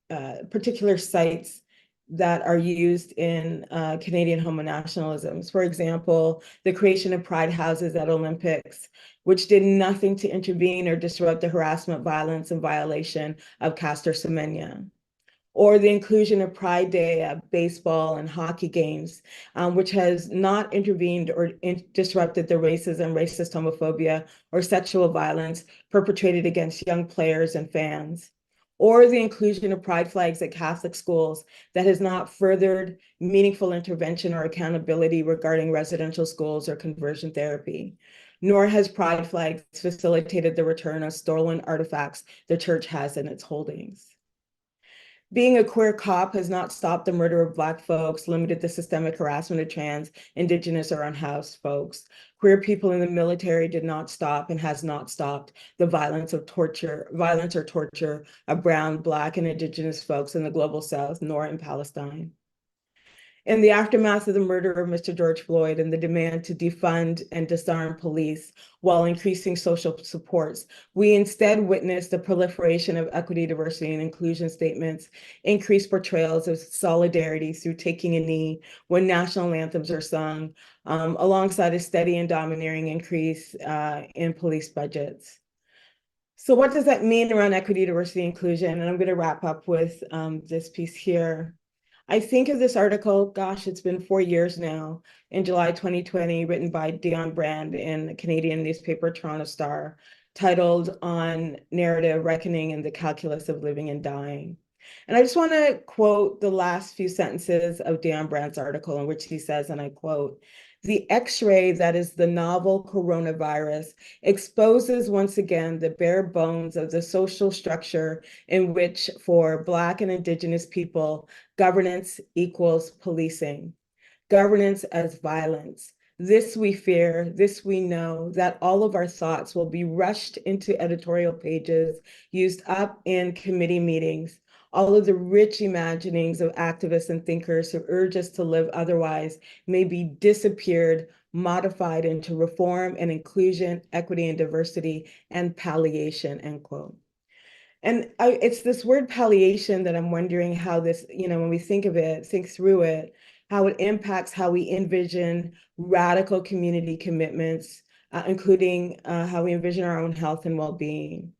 [SPEAKER 3] particular sites that are used in Canadian homonationalisms. For example, the creation of pride houses at Olympics, which did nothing to intervene or disrupt the harassment, violence, and violation of Caster Semenya. Or the inclusion of Pride Day at baseball and hockey games, which has not intervened or disrupted the racism, racist homophobia, or sexual violence perpetrated against young players and fans. Or the inclusion of pride flags at Catholic schools that has not furthered meaningful intervention or accountability regarding residential schools or conversion therapy. Nor has pride flags facilitated the return of stolen artifacts the church has in its holdings. Being a queer cop has not stopped the murder of Black folks, limited the systemic harassment of trans, Indigenous, or unhoused folks. Queer people in the military did not stop and has not stopped the violence or torture of brown, Black, and Indigenous folks in the global South, nor in Palestine. In the aftermath of the murder of Mr. George Floyd and the demand to defund and disarm police while increasing social supports, we instead witnessed the proliferation of equity, diversity, and inclusion statements, increased portrayals of solidarity through taking a knee when national anthems are sung, alongside a steady and domineering increase in police budgets. So what does that mean around equity, diversity, inclusion? And I'm going to wrap up with this piece here. I think of this article, gosh, it's been 4 years now, in July 2020, written by Dion Brand in the Canadian newspaper Toronto Star, titled "On Narrative Reckoning and the Calculus of Living and Dying." And I just want to quote the last few sentences of Dion Brand's article, in which he says, and I quote, "The X-ray that is the novel coronavirus exposes once again the bare bones of the social structure in which, for Black and Indigenous people, governance equals policing. Governance as violence. This we fear, this we know, that all of our thoughts will be rushed into editorial pages, used up in committee meetings. All of the rich imaginings of activists and thinkers who urge us to live otherwise may be disappeared, modified into reform and inclusion, equity and diversity, and palliation," end quote. And it's this word palliation that I'm wondering how this, when we think through it, how it impacts how we envision radical community commitments, including how we envision our own health and well-being.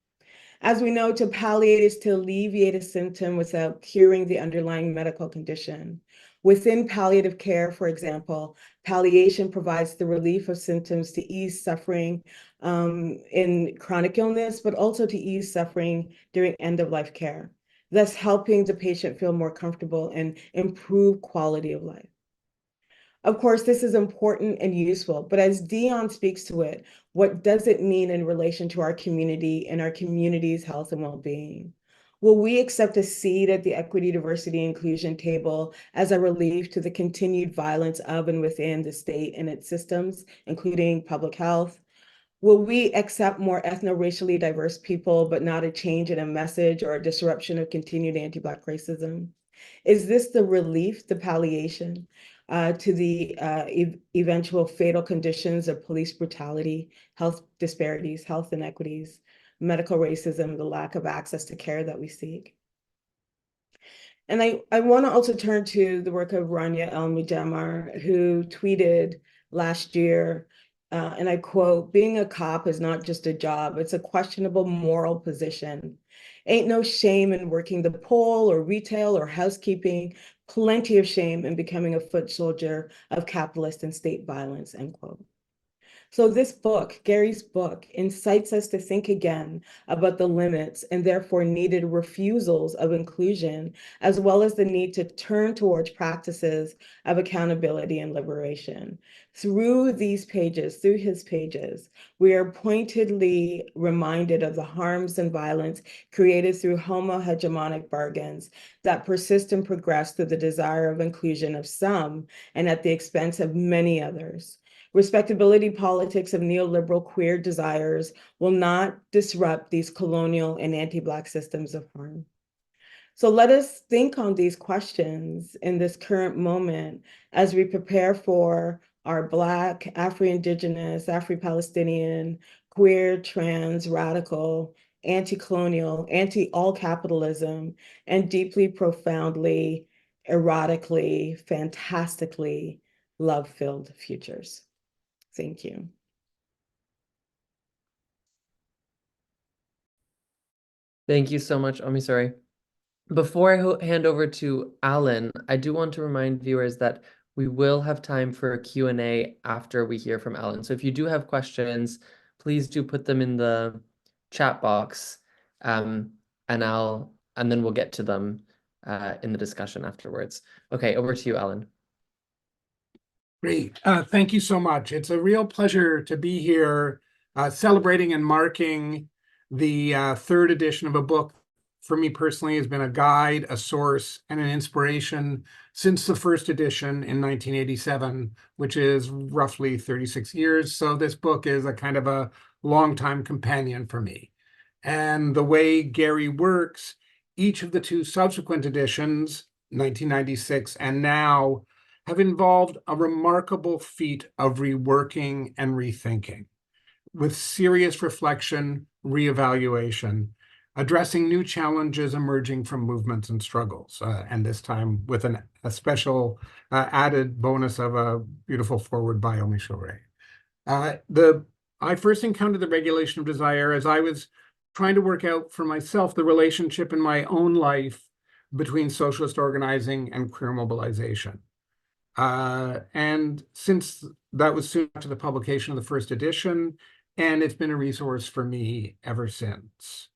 [SPEAKER 3] As we know, to palliate is to alleviate a symptom without curing the underlying medical condition. Within palliative care, for example, palliation provides the relief of symptoms to ease suffering in chronic illness, but also to ease suffering during end-of-life care, thus helping the patient feel more comfortable and improve quality of life. Of course, this is important and useful, but as Dion speaks to it, what does it mean in relation to our community and our community's health and well-being? Will we accept a seat at the equity, diversity, inclusion table as a relief to the continued violence of and within the state and its systems, including public health? Will we accept more ethno-racially diverse people, but not a change in a message or a disruption of continued anti-Black racism? Is this the relief, the palliation to the eventual fatal conditions of police brutality, health disparities, health inequities, medical racism, the lack of access to care that we seek? And I want to also turn to the work of Rania El-Mujamar, who tweeted last year, and I quote, "Being a cop is not just a job, it's a questionable moral position. Ain't no shame in working the poll or retail or housekeeping, plenty of shame in becoming a foot soldier of capitalist and state violence," end quote. So this book, Gary's book, incites us to think again about the limits and therefore needed refusals of inclusion, as well as the need to turn towards practices of accountability and liberation. Through these pages, through his pages, we are pointedly reminded of the harms and violence created through homo-hegemonic bargains that persist and progress through the desire of inclusion of some and at the expense of many others. Respectability politics of neoliberal queer desires will not disrupt these colonial and anti-Black systems of harm. So let us think on these questions in this current moment as we prepare for our Black, Afro-Indigenous, Afro-Palestinian, queer, trans, radical, anti-colonial, anti-all capitalism, and deeply, profoundly, erotically, fantastically love-filled futures. Thank you.
[SPEAKER 1] Thank you so much, OmiSoore. Before I hand over to Alan, I do want to remind viewers that we will have time for a Q&A after we hear from Alan. So if you do have questions, please do put them in the chat box, and then we'll get to them in the discussion afterwards. Okay, over to you, Alan.
[SPEAKER 4] Great. Thank you so much. It's a real pleasure to be here celebrating and marking the third edition of a book. For me personally, has been a guide, a source, and an inspiration since the first edition in 1987, which is roughly 36 years. So this book is a kind of a longtime companion for me. And the way Gary works, each of the two subsequent editions, 1996 and now, have involved a remarkable feat of reworking and rethinking, with serious reflection, reevaluation, addressing new challenges emerging from movements and struggles, and this time with a special added bonus of a beautiful foreword by OmiSoore. I first encountered the regulation of desire as I was trying to work out for myself the relationship in my own life between socialist organizing and queer mobilization. And since that was soon after the publication of the first edition, and it's been a resource for me ever since.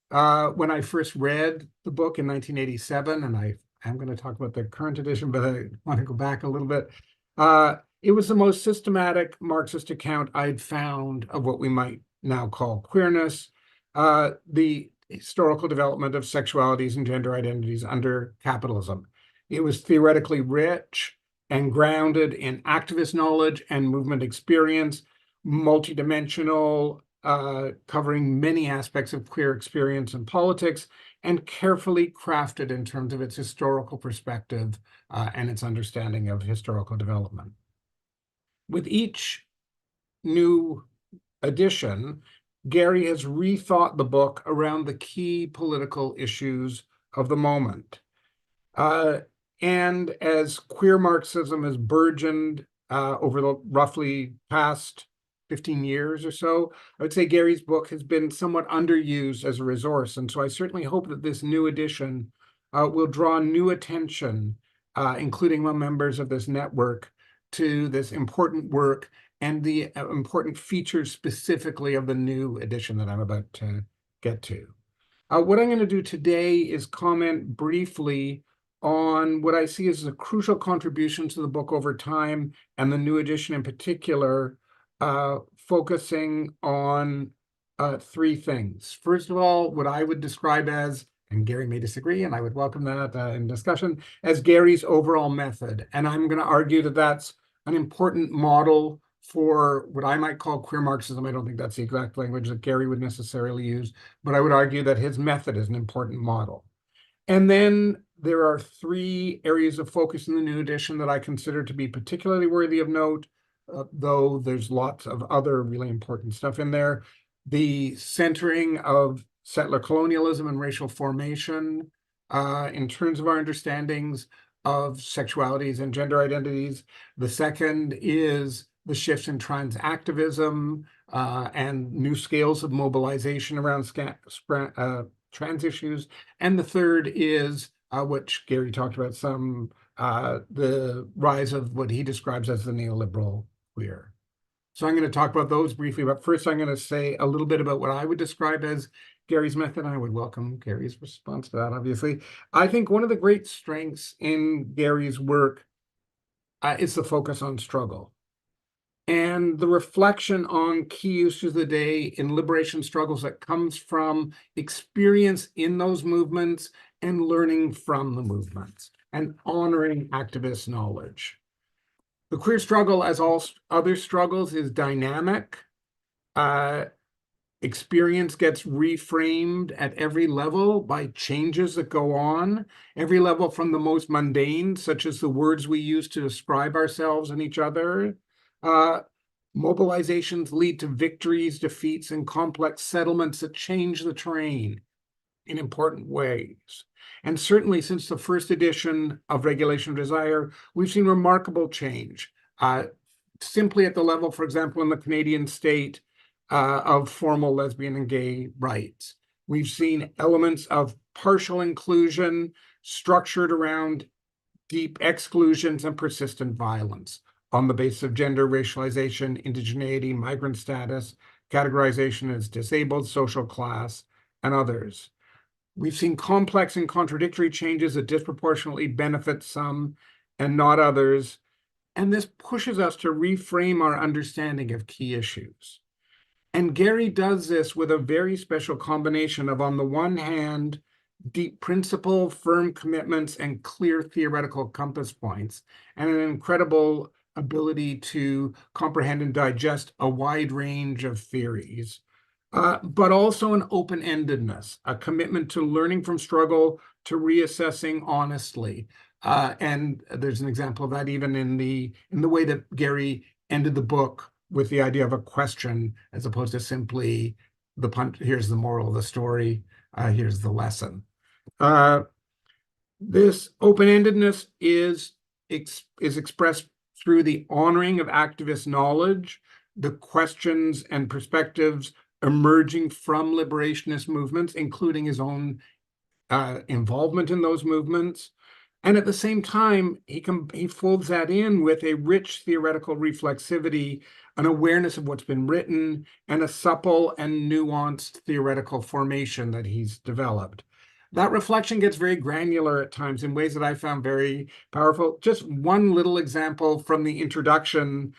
[SPEAKER 4] When I first read the book in 1987, and I'm going to talk about the current edition, but I want to go back a little bit. It was the most systematic Marxist account I'd found of what we might now call queerness, the historical development of sexualities and gender identities under capitalism. It was theoretically rich and grounded in activist knowledge and movement experience, multidimensional, covering many aspects of queer experience and politics, and carefully crafted in terms of its historical perspective and its understanding of historical development. With each new edition, Gary has rethought the book around the key political issues of the moment. And as queer Marxism has burgeoned over the roughly past 15 years or so, I would say Gary's book has been somewhat underused as a resource. And so I certainly hope that this new edition will draw new attention, including among members of this network, to this important work and the important features specifically of the new edition that I'm about to get to. What I'm going to do today is comment briefly on what I see as a crucial contribution to the book over time, and the new edition in particular, focusing on three things. First of all, what I would describe as, and Gary may disagree, and I would welcome that in discussion, as Gary's overall method. And I'm going to argue that that's an important model for what I might call queer Marxism. I don't think that's the exact language that Gary would necessarily use, but I would argue that his method is an important model. And then there are three areas of focus in the new edition that I consider to be particularly worthy of note, though there's lots of other really important stuff in there. The centering of settler colonialism and racial formation in terms of our understandings of sexualities and gender identities. The second is the shifts in trans activism and new scales of mobilization around trans issues. And the third is, which Gary talked about some, the rise of what he describes as the neoliberal queer. So I'm going to talk about those briefly, but first I'm going to say a little bit about what I would describe as Gary's method. I would welcome Gary's response to that, obviously. I think one of the great strengths in Gary's work is the focus on struggle and the reflection on key issues of the day in liberation struggles that comes from experience in those movements and learning from the movements and honoring activist knowledge. The queer struggle, as all other struggles, is dynamic. Experience gets reframed at every level by changes that go on, every level from the most mundane, such as the words we use to describe ourselves and each other. Mobilizations lead to victories, defeats, and complex settlements that change the terrain in important ways. And certainly since the first edition of Regulation of Desire, we've seen remarkable change. Simply at the level, for example, in the Canadian state of formal lesbian and gay rights. We've seen elements of partial inclusion structured around deep exclusions and persistent violence on the basis of gender, racialization, indigeneity, migrant status, categorization as disabled, social class, and others. We've seen complex and contradictory changes that disproportionately benefit some and not others. And this pushes us to reframe our understanding of key issues. And Gary does this with a very special combination of, on the one hand, deep principle, firm commitments, and clear theoretical compass points, and an incredible ability to comprehend and digest a wide range of theories, but also an open-endedness, a commitment to learning from struggle, to reassessing honestly. And there's an example of that even in the way that Gary ended the book with the idea of a question, as opposed to simply the punch, here's the moral of the story, here's the lesson. This open-endedness is expressed through the honoring of activist knowledge, the questions and perspectives emerging from liberationist movements, including his own involvement in those movements. And at the same time, he folds that in with a rich theoretical reflexivity, an awareness of what's been written, and a supple and nuanced theoretical formation that he's developed. That reflection gets very granular at times in ways that I found very powerful. Just one little example from the introduction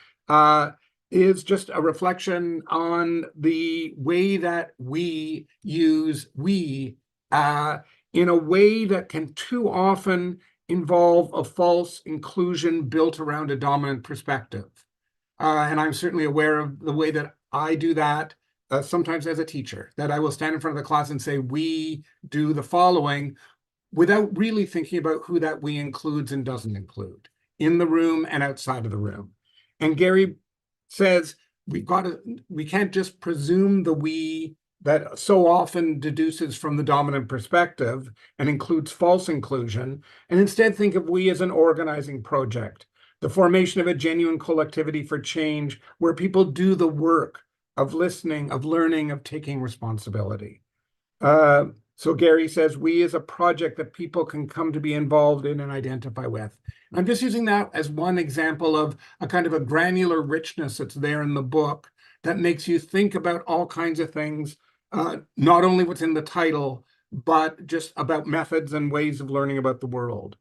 [SPEAKER 4] is just a reflection on the way that we use we in a way that can too often involve a false inclusion built around a dominant perspective. And I'm certainly aware of the way that I do that sometimes as a teacher, that I will stand in front of the class and say, we do the following, without really thinking about who that we includes and doesn't include in the room and outside of the room. And Gary says, we can't just presume the we that so often deduces from the dominant perspective and includes false inclusion, and instead think of we as an organizing project, the formation of a genuine collectivity for change where people do the work of listening, of learning, of taking responsibility. So Gary says, we as a project that people can come to be involved in and identify with. And I'm just using that as one example of a kind of a granular richness that's there in the book that makes you think about all kinds of things, not only what's in the title, but just about methods and ways of learning about the world.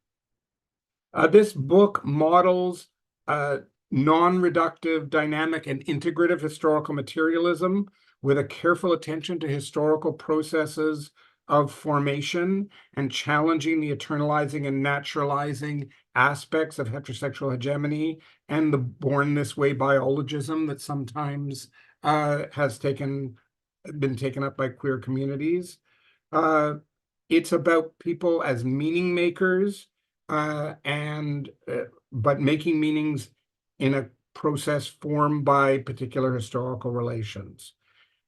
[SPEAKER 4] This book models non-reductive, dynamic, and integrative historical materialism with a careful attention to historical processes of formation and challenging the eternalizing and naturalizing aspects of heterosexual hegemony and the born this way biologism that sometimes has been taken up by queer communities. It's about people as meaning makers, but making meanings in a process formed by particular historical relations.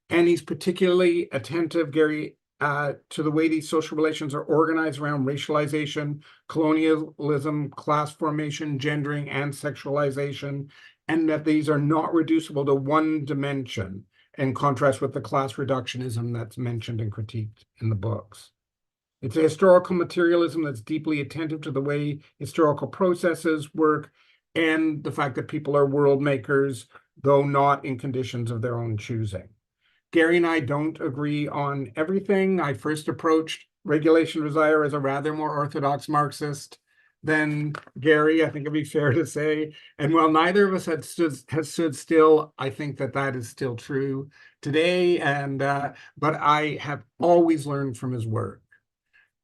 [SPEAKER 4] And he's particularly attentive, Gary, to the way these social relations are organized around racialization, colonialism, class formation, gendering, and sexualization, and that these are not reducible to one dimension, in contrast with the class reductionism that's mentioned and critiqued in the books. It's a historical materialism that's deeply attentive to the way historical processes work and the fact that people are world makers, though not in conditions of their own choosing. Gary and I don't agree on everything. I first approached Regulation Desire as a rather more orthodox Marxist than Gary, I think it'd be fair to say. And while neither of us has stood still, I think that is still true today. But I have always learned from his work.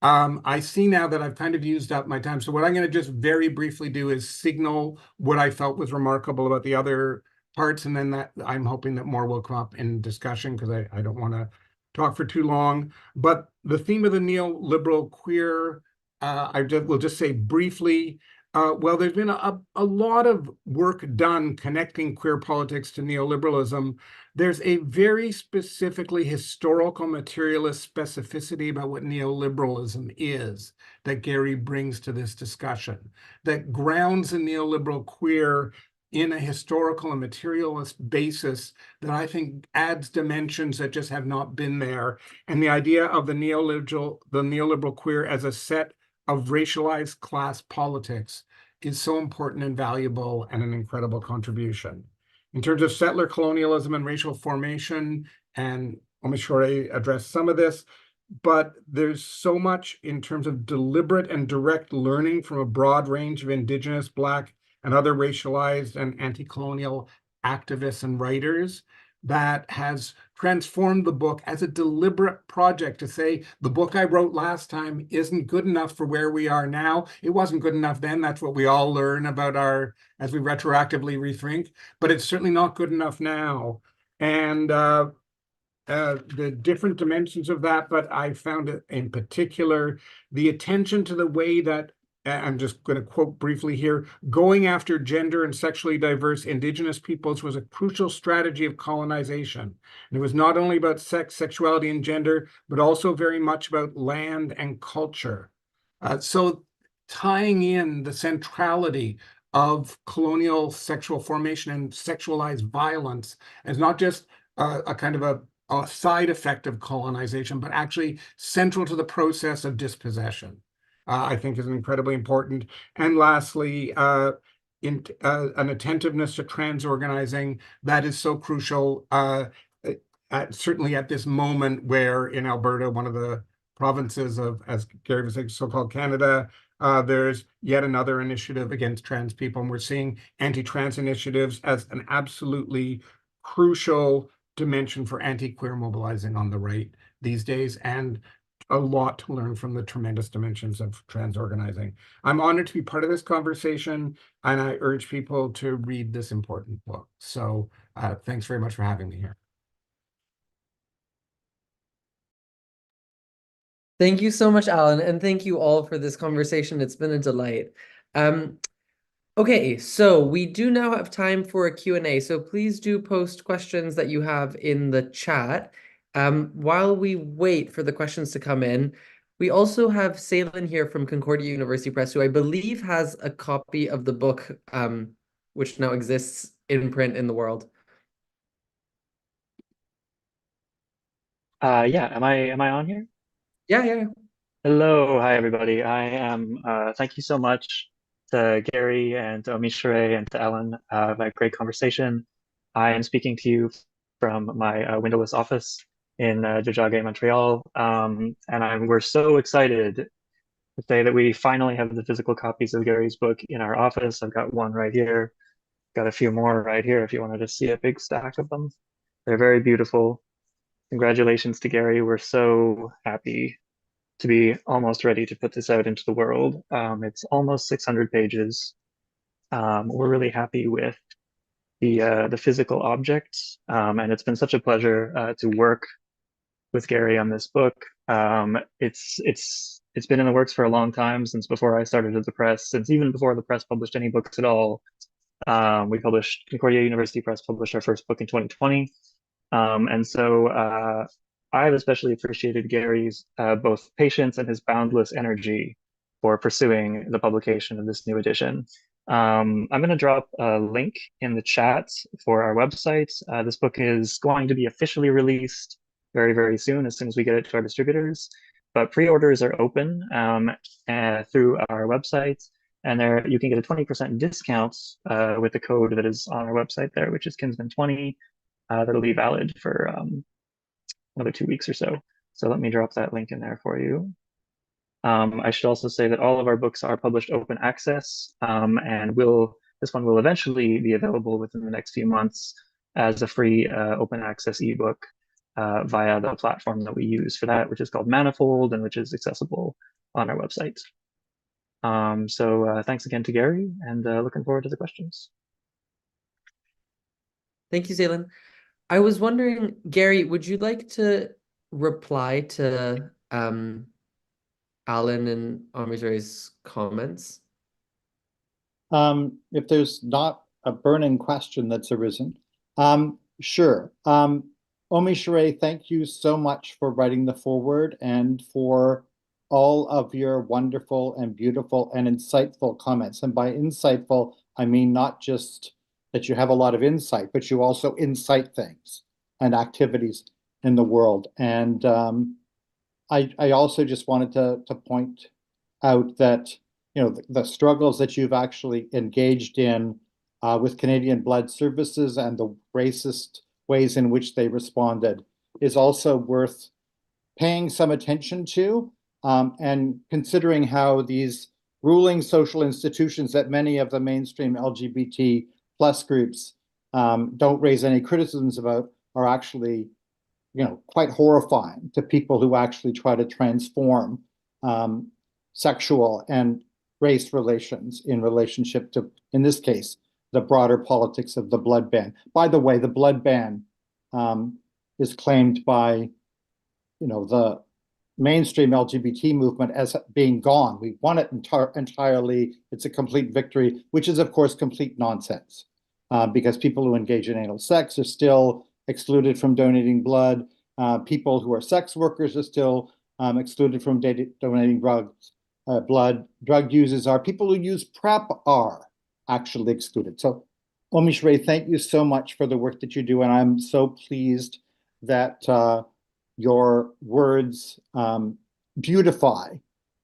[SPEAKER 4] I see now that I've kind of used up my time. So what I'm going to just very briefly do is signal what I felt was remarkable about the other parts. And then that I'm hoping that more will come up in discussion because I don't want to talk for too long. But the theme of the neoliberal queer, will just say briefly, well, there's been a lot of work done connecting queer politics to neoliberalism. There's a very specifically historical materialist specificity about what neoliberalism is that Gary brings to this discussion, that grounds the neoliberal queer in a historical and materialist basis that I think adds dimensions that just have not been there. And the idea of the neoliberal queer as a set of racialized class politics is so important and valuable and an incredible contribution. In terms of settler colonialism and racial formation, and OmiSoore H addressed some of this, but there's so much in terms of deliberate and direct learning from a broad range of Indigenous, Black, and other racialized and anti-colonial activists and writers that has transformed the book as a deliberate project to say, the book I wrote last time isn't good enough for where we are now. It wasn't good enough then. That's what we all learn about as we retroactively rethink, but it's certainly not good enough now. And the different dimensions of that, but I found it in particular, the attention to the way that, I'm just going to quote briefly here, going after gender and sexually diverse Indigenous peoples was a crucial strategy of colonization. And it was not only about sex, sexuality, and gender, but also very much about land and culture. So tying in the centrality of colonial sexual formation and sexualized violence as not just a kind of a side effect of colonization, but actually central to the process of dispossession, I think is incredibly important. And lastly, an attentiveness to trans organizing that is so crucial, certainly at this moment where in Alberta, one of the provinces of, as Gary was saying, so-called Canada, there's yet another initiative against trans people. And we're seeing anti-trans initiatives as an absolutely crucial dimension for anti-queer mobilizing on the right these days, and a lot to learn from the tremendous dimensions of trans organizing. I'm honored to be part of this conversation, and I urge people to read this important book. So thanks very much for having me here.
[SPEAKER 1] Thank you so much, Alan, and thank you all for this conversation. It's been a delight. Okay, so we do now have time for a Q&A, so please do post questions that you have in the chat. While we wait for the questions to come in, we also have Salen here from Concordia University Press, who I believe has a copy of the book, which now exists in print in the world.
[SPEAKER 5] Yeah, am I on here?
[SPEAKER 1] Yeah.
[SPEAKER 5] Hello, hi everybody. I am thank you so much to Gary and to OmiSoore and to Alan. I've had a great conversation. I am speaking to you from my windowless office in Department, Montreal. And we're so excited to say that we finally have the physical copies of Gary's book in our office. I've got one right here, got a few more right here if you wanted to see a big stack of them. They're very beautiful. Congratulations to Gary. We're so happy to be almost ready to put this out into the world. It's almost 600 pages. We're really happy with the physical objects, and it's been such a pleasure to work with Gary on this book. It's been in the works for a long time, since before I started at the press, since even before the press published any books at all. Concordia University Press published our first book in 2020. And so I've especially appreciated Gary's both patience and his boundless energy for pursuing the publication of this new edition. I'm going to drop a link in the chat for our website. This book is going to be officially released very, very soon, as we get it to our distributors. But pre-orders are open through our website, and there you can get a 20% discount with the code that is on our website there, which is Kinsman20. That'll be valid for another 2 weeks or so. So let me drop that link in there for you. I should also say that all of our books are published open access, and this one will eventually be available within the next few months as a free open access ebook via the platform that we use for that, which is called Manifold, and which is accessible on our website. So thanks again to Gary, and looking forward to the questions.
[SPEAKER 1] Thank you, Zaylan. I was wondering, Gary, would you like to reply to Alan and Omisoore's comments?
[SPEAKER 2] If there's not a burning question that's arisen, sure. OmiSoore, thank you so much for writing the foreword and for all of your wonderful and beautiful and insightful comments. And by insightful, I mean not just that you have a lot of insight, but you also incite things and activities in the world. And I also just wanted to point out that, you know, the struggles that you've actually engaged in with Canadian Blood Services and the racist ways in which they responded is also worth paying some attention to, and considering how these ruling social institutions that many of the mainstream LGBT plus groups don't raise any criticisms about are actually, you know, quite horrifying to people who actually try to transform sexual and race relations in relationship to, in this case, the broader politics of the blood ban. By the way, the blood ban is claimed by, you know, the mainstream LGBT movement as being gone. We won it entirely. It's a complete victory, which is, of course, complete nonsense, because people who engage in anal sex are still excluded from donating blood. People who are sex workers are still excluded from donating blood. Drug users are. People who use PrEP are actually excluded. So, OmiSoore, thank you so much for the work that you do, and I'm so pleased that your words beautify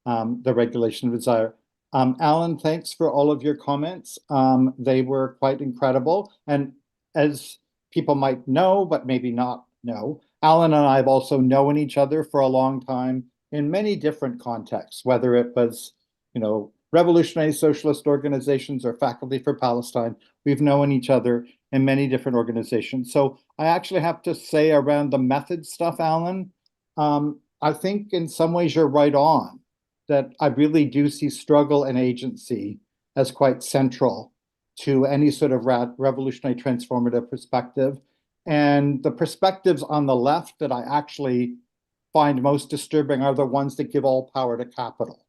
[SPEAKER 2] the regulation of desire. Alan, thanks for all of your comments. They were quite incredible. And as people might know, but maybe not know, Alan and I have also known each other for a long time in many different contexts, whether it was, you know, revolutionary socialist organizations or Faculty for Palestine. We've known each other in many different organizations. So I actually have to say, around the method stuff, Alan, I think in some ways you're right on, that I really do see struggle and agency as quite central to any sort of revolutionary transformative perspective. And the perspectives on the left that I actually find most disturbing are the ones that give all power to capital,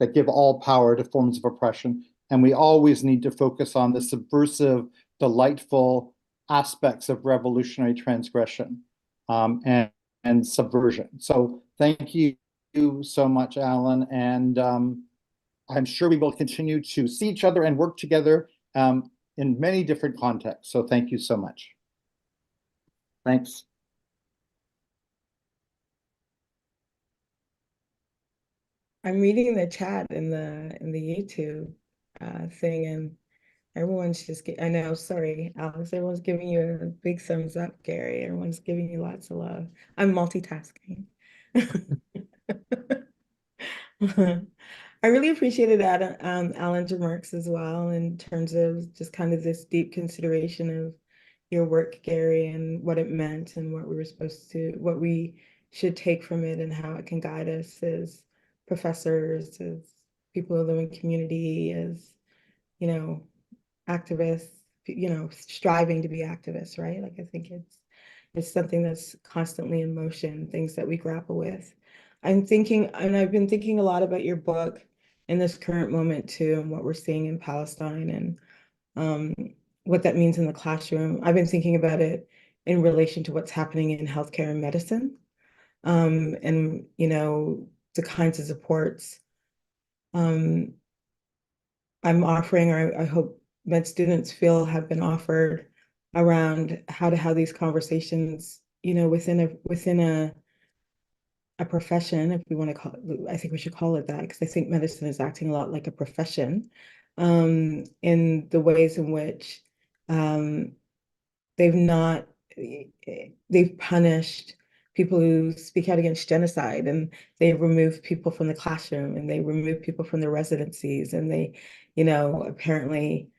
[SPEAKER 2] that give all power to forms of oppression. And we always need to focus on the subversive, delightful aspects of revolutionary transgression and subversion. So thank you so much, Alan. And I'm sure we will continue to see each other and work together in many different contexts. So thank you so much. Thanks.
[SPEAKER 3] I'm reading the chat in the YouTube thing, and everyone's just I know, sorry, Alex, everyone's giving you a big thumbs up, Gary. Everyone's giving you lots of love. I'm multitasking. I really appreciated Alan's remarks as well, in terms of just kind of this deep consideration of your work, Gary, and what it meant and what we were supposed to, what we should take from it and how it can guide us as professors, as people who live in community, as, you know, activists, you know, striving to be activists, right? Like, I think it's something that's constantly in motion, things that we grapple with. I'm thinking, and I've been thinking a lot about your book in this current moment too, and what we're seeing in Palestine, and what that means in the classroom. I've been thinking about it in relation to what's happening in healthcare and medicine, and, you know, the kinds of supports I'm offering, or I hope med students feel have been offered, around how to have these conversations, you know, within a profession, if we want to call it. I think we should call it that, because I think medicine is acting a lot like a profession, in the ways in which they've not, they've punished people who speak out against genocide, and they remove people from the classroom, and they remove people from the residencies, and they, you know, apparently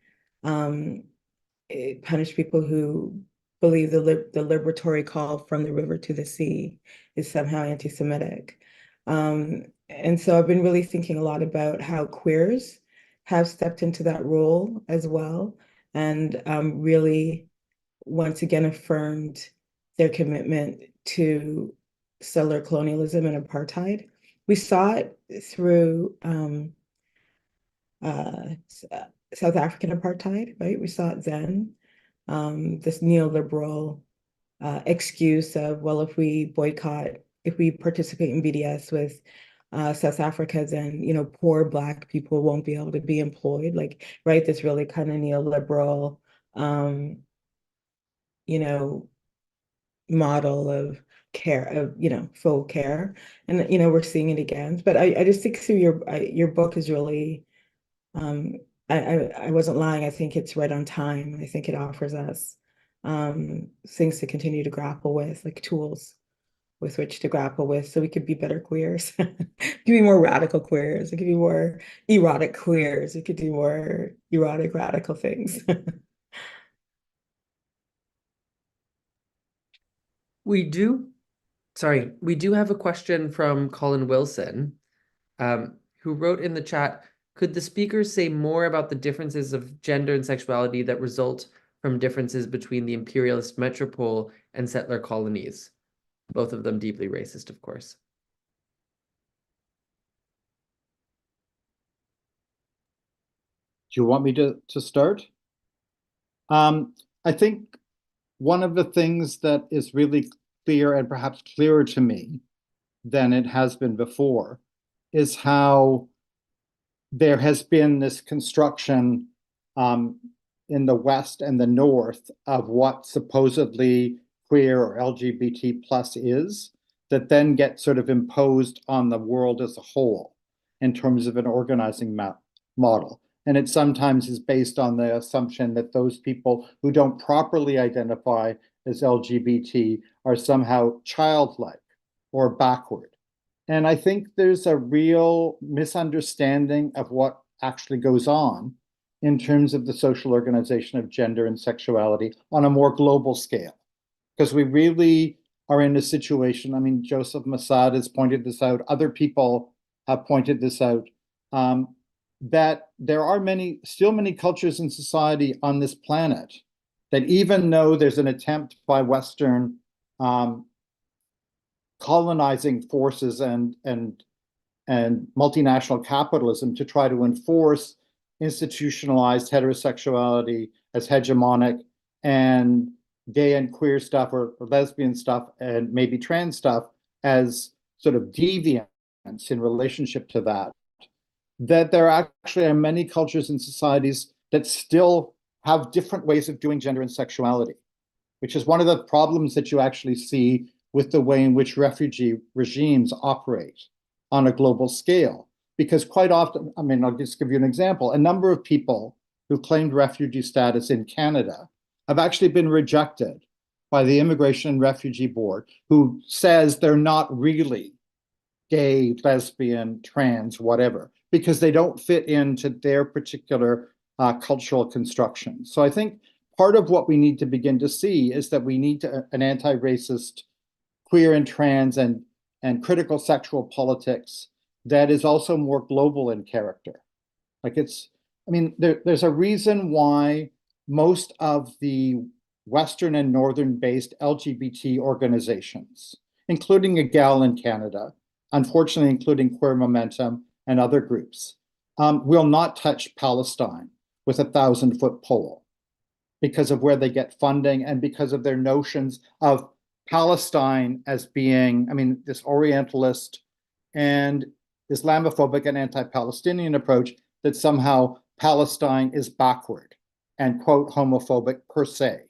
[SPEAKER 3] punish people who believe the liberatory call from the river to the sea is somehow anti-Semitic. And so I've been really thinking a lot about how queers have stepped into that role as well, and really once again affirmed their commitment to settler colonialism and apartheid. We saw it through South African apartheid, right? We saw it then. This neoliberal excuse of, well, if we boycott, if we participate in BDS with South Africa, then, you know, poor Black people won't be able to be employed. Like, right, this really kind of neoliberal, you know, model of care, of, you know, faux care. And, you know, we're seeing it again. But I just think through your book is really, I wasn't lying. I think it's right on time. I think it offers us things to continue to grapple with, like tools with which to grapple with, so we could be better queers. Could be more radical queers. It could be more erotic queers. We could do more erotic, radical things.
[SPEAKER 1] We do have a question from Colin Wilson, who wrote in the chat, could the speakers say more about the differences of gender and sexuality that result from differences between the imperialist metropole and settler colonies? Both of them deeply racist, of course.
[SPEAKER 2] Do you want me to start? I think one of the things that is really clear, and perhaps clearer to me than it has been before, is how there has been this construction in the West and the North of what supposedly queer or LGBT plus is, that then gets sort of imposed on the world as a whole in terms of an organizing model. And it sometimes is based on the assumption that those people who don't properly identify as LGBT are somehow childlike or backward. And I think there's a real misunderstanding of what actually goes on in terms of the social organization of gender and sexuality on a more global scale. Because we really are in a situation, I mean, Joseph Omisade has pointed this out, other people have pointed this out, that there are still many cultures in society on this planet that, even though there's an attempt by Western colonizing forces and multinational capitalism to try to enforce institutionalized heterosexuality as hegemonic, and gay and queer stuff, or lesbian stuff, and maybe trans stuff as sort of deviance in relationship to that, that there actually are many cultures and societies that still have different ways of doing gender and sexuality, which is one of the problems that you actually see with the way in which refugee regimes operate on a global scale. Because quite often, I mean, I'll just give you an example, a number of people who claimed refugee status in Canada have actually been rejected by the Immigration and Refugee Board, who says they're not really gay, lesbian, trans, whatever. because they don't fit into their particular cultural construction. So I think part of what we need to begin to see is that we need an anti-racist, queer and trans and critical sexual politics that is also more global in character. Like there's a reason why most of the Western and Northern-based LGBT organizations, including a gal in Canada, unfortunately including Queer Momentum and other groups, will not touch Palestine with a 1,000-foot pole because of where they get funding and because of their notions of Palestine as being, this Orientalist and Islamophobic and anti-Palestinian approach that somehow Palestine is backward and, quote, homophobic per se,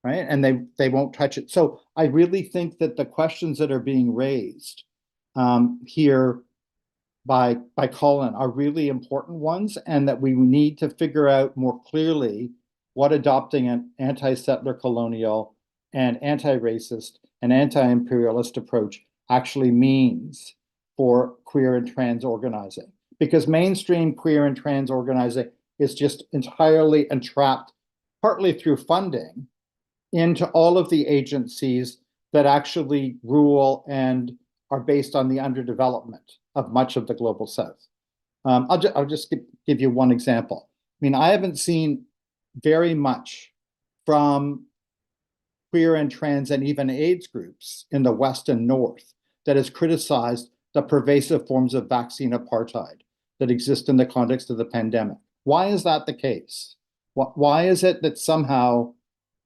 [SPEAKER 2] right? And they won't touch it. So I really think that the questions that are being raised here by Colin are really important ones, and that we need to figure out more clearly what adopting an anti-settler colonial and anti-racist and anti-imperialist approach actually means for queer and trans organizing. Because mainstream queer and trans organizing is just entirely entrapped, partly through funding, into all of the agencies that actually rule and are based on the underdevelopment of much of the global South. I'll just give you one example. I haven't seen very much from queer and trans and even AIDS groups in the West and North that has criticized the pervasive forms of vaccine apartheid that exist in the context of the pandemic. Why is that the case? Why is it that somehow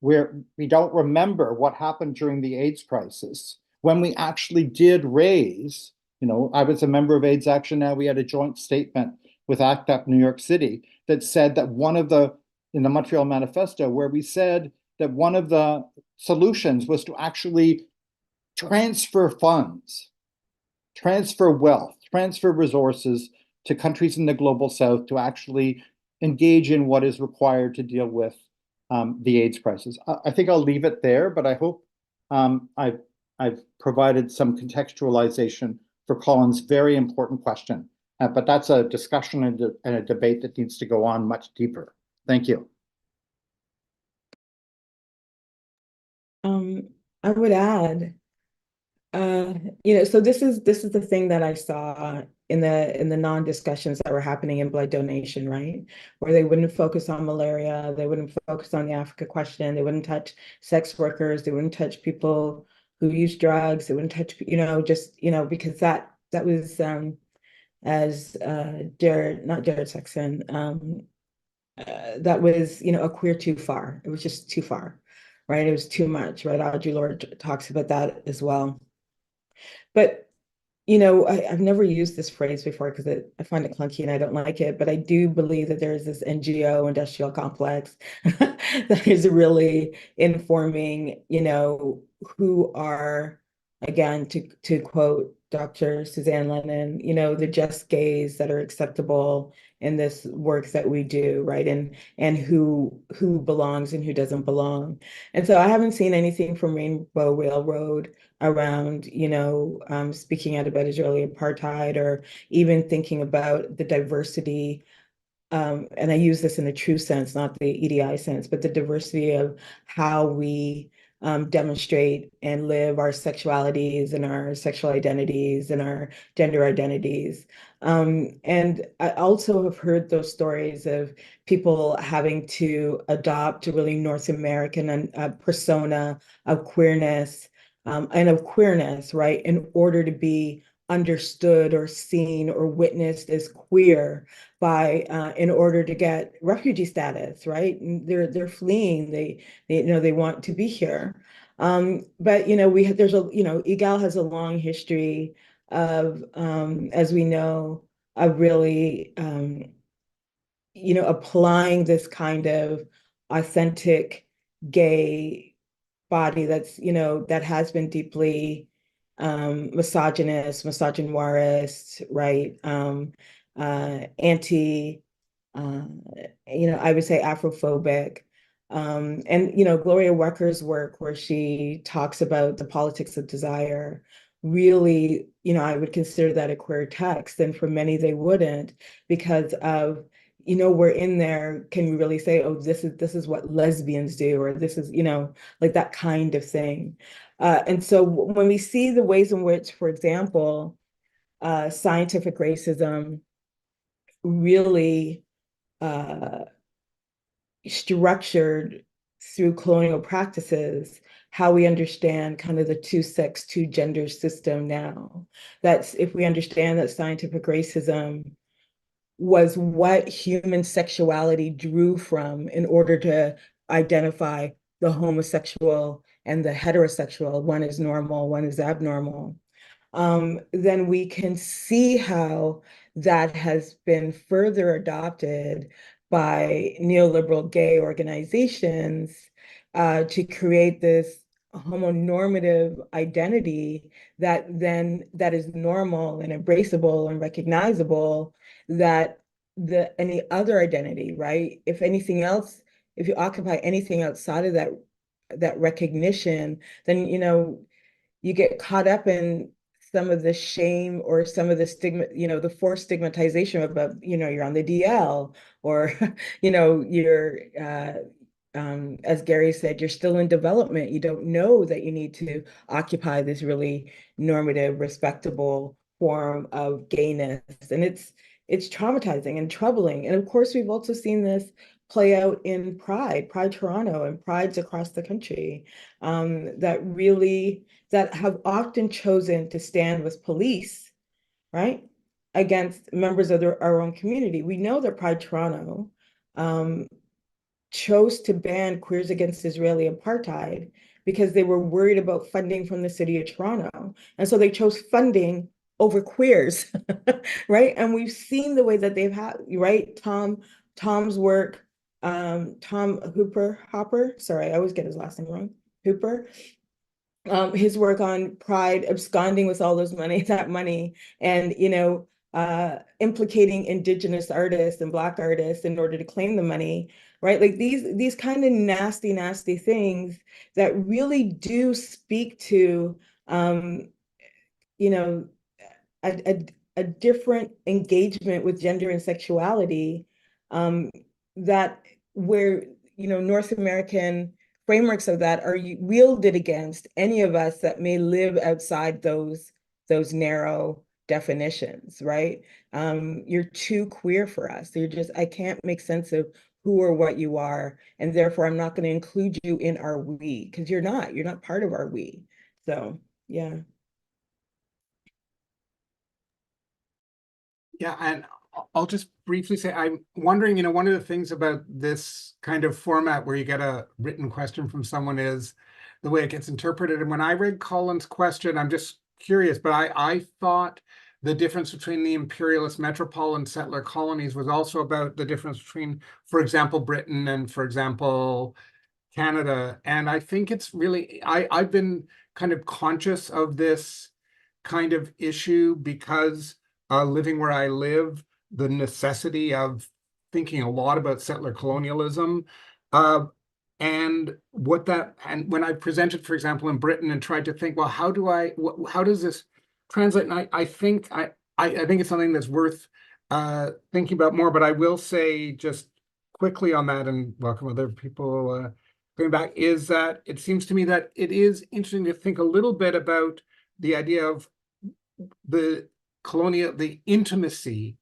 [SPEAKER 2] we don't remember what happened during the AIDS crisis when we actually did raise, I was a member of AIDS Action Now, we had a joint statement with ACT UP New York City that said that in the Montreal Manifesto, where we said that one of the solutions was to actually transfer funds, transfer wealth, transfer resources to countries in the global South to actually engage in what is required to deal with the AIDS crisis. I think I'll leave it there, but I hope I've provided some contextualization for Colin's very important question. But that's a discussion and a debate that needs to go on much deeper. Thank you.
[SPEAKER 3] I would add, so this is the thing that I saw in the non-discussions that were happening in blood donation, right? Where they wouldn't focus on malaria, they wouldn't focus on the Africa question, they wouldn't touch sex workers, they wouldn't touch people who use drugs, they wouldn't touch, because that was as Jared Sexton, that was, a queer too far. It was just too far, right? It was too much, right? Audre Lorde talks about that as well. But, I've never used this phrase before because I find it clunky and I don't like it, but I do believe that there is this NGO industrial complex that is really informing, who are, again, to quote Dr. Suzanne Lennon, the just gays that are acceptable in this work that we do, right? And who belongs and who doesn't belong. And so I haven't seen anything from Rainbow Railroad around, speaking out about Israeli apartheid, or even thinking about the diversity. And I use this in the true sense, not the EDI sense, but the diversity of how we demonstrate and live our sexualities and our sexual identities and our gender identities. And I also have heard those stories of people having to adopt a really North American persona of queerness, right, in order to be understood or seen or witnessed as queer in order to get refugee status, right? And they're fleeing. They want to be here. But EGAL has a long history of, as we know, of really applying this kind of authentic gay body that has been deeply misogynist, misogynoirist, right? Anti, I would say Afrophobic. And Gloria Wecker's work, where she talks about the politics of desire, really, I would consider that a queer text. And for many, they wouldn't, because of, we're in there, can we really say, oh, this is what lesbians do, or this is, like that kind of thing. And so when we see the ways in which, for example, scientific racism really structured through colonial practices, how we understand kind of the two-sex, two-gender system now. That's if we understand that scientific racism was what human sexuality drew from in order to identify the homosexual and the heterosexual, one is normal, one is abnormal, then we can see how that has been further adopted by neoliberal gay organizations to create this homonormative identity that is normal and embraceable and recognizable, that any other identity, right? If anything else, if you occupy anything outside of that recognition, then you get caught up in some of the shame or some of the stigma, the forced stigmatization about, you're on the DL, or, you're, as Gary said, you're still in development. You don't know that you need to occupy this really normative, respectable form of gayness. And it's traumatizing and troubling. And of course, we've also seen this play out in Pride Toronto, and prides across the country, that have often chosen to stand with police, right, against members of our own community. We know that Pride Toronto chose to ban Queers Against Israeli Apartheid because they were worried about funding from the city of Toronto. And so they chose funding over queers, right? And we've seen the way that they've had, right? Tom's work, Tom Hopper, sorry, I always get his last name wrong, Hooper. His work on Pride, absconding with all that money, and implicating Indigenous artists and Black artists in order to claim the money, right? Like these kind of nasty things that really do speak to a different engagement with gender and sexuality, that where North American frameworks of that are wielded against any of us that may live outside those narrow definitions, right? You're too queer for us. I can't make sense of who or what you are, and therefore I'm not going to include you in our we, because you're not part of our we. So yeah.
[SPEAKER 4] Yeah, and I'll just briefly say, I'm wondering, one of the things about this kind of format where you get a written question from someone is the way it gets interpreted. And when I read Colin's question, I'm just curious, but I thought the difference between the imperialist metropolitan settler colonies was also about the difference between, for example, Britain and, for example, Canada. And I think it's really, I've been kind of conscious of this kind of issue because living where I live, the necessity of thinking a lot about settler colonialism, and when I presented, for example, in Britain and tried to think, well, how does this translate? And I think it's something that's worth thinking about more. But I will say just quickly on that, and welcome other people going back, is that it seems to me that it is interesting to think a little bit about the idea of the intimacy